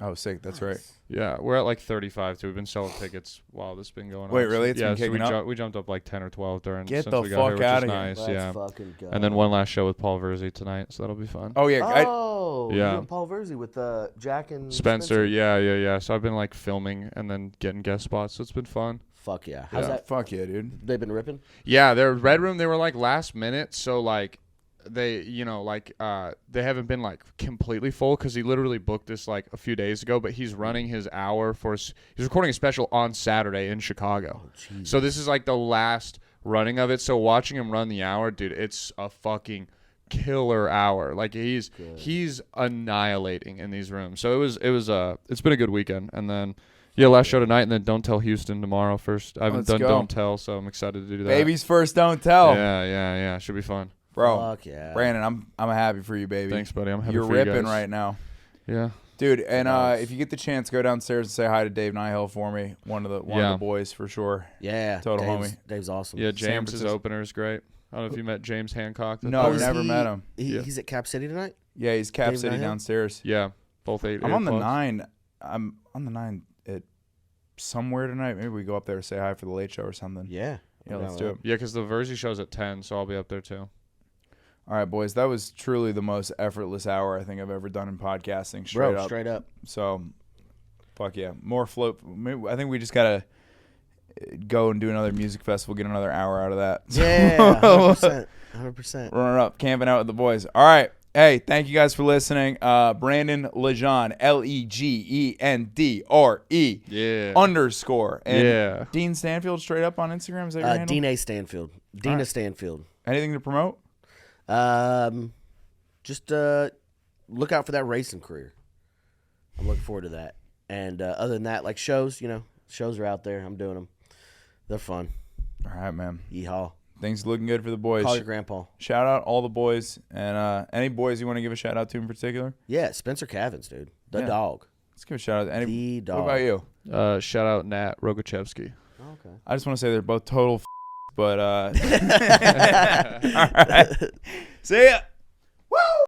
Oh, sick. That's right.
Yeah, we're at like 35 too. We've been selling tickets while this has been going on.
Wait, really? It's been
so
kicking up?
we jumped up like 10 or 12 during.
Get
since
the
we got here,
fuck
which
outta
is
here.
nice,
Let's
yeah.
fucking go.
And then one last show with Paul Verzi tonight, so that'll be fun.
Oh yeah.
Oh,
Yeah.
you and Paul Verzi with Jack and
Spencer, yeah. So I've been like filming and then getting guest spots, so it's been fun.
Fuck yeah. How's that?
Fuck yeah, dude.
They've been ripping?
Yeah, their Red Room, they were like last minute, so like they, they haven't been like completely full because he literally booked this like a few days ago, but he's running his hour he's recording a special on Saturday in Chicago. So this is like the last running of it. So watching him run the hour, dude, it's a fucking killer hour. Like he's annihilating in these rooms. So it's been a good weekend. And then last show tonight, and then Don't Tell Houston tomorrow. First, I haven't done Don't Tell, so I'm excited to do that.
Baby's first Don't Tell.
Yeah. Should be fun.
Bro,
Fuck yeah.
Brandon, I'm happy for you, baby.
Thanks, buddy. I'm happy
You're
for you
ripping
guys.
right now.
Yeah.
Dude, and if you get the chance, go downstairs and say hi to Dave Nihill for me. One of the boys for sure.
Yeah.
Total homie.
Dave's awesome.
Yeah, James's opener is great. I don't know if you met James Hancock.
No, I've never met him.
He's at Cap City tonight?
Yeah, he's Cap
Dave
City
Nihill?
downstairs.
Yeah, both 8.
I'm on the
clubs.
9. I'm on the 9 at somewhere tonight. Maybe we go up there to say hi for the late show or something.
Yeah.
Yeah, let's do it.
Yeah, because the Verzi show's at 10, so I'll be up there too.
All right, boys. That was truly the most effortless hour I think I've ever done in podcasting. Straight up. So, fuck yeah. More float. I think we just got to go and do another music festival, get another hour out of that.
Yeah, 100%. 100%.
Running up, camping out with the boys. All right. Hey, thank you guys for listening. Brandon Lejean, LEGENDRE _ And Dean Stanfield straight up on Instagram. Is that your handle?
Dean A. Stanfield. Dina Stanfield.
Anything to promote?
Just look out for that racing career. I'm looking forward to that. And other than that, like shows, shows are out there. I'm doing them. They're fun.
All right, man.
Yeehaw.
Things looking good for the boys.
Call your grandpa.
Shout out all the boys. And any boys you want to give a shout out to in particular?
Yeah, Spencer Cavins, dude. The dog.
Let's give a shout out to
The dog.
What about you?
Shout out Nat Rogachevsky.
Okay.
I just want to say they're both total but all right. See ya.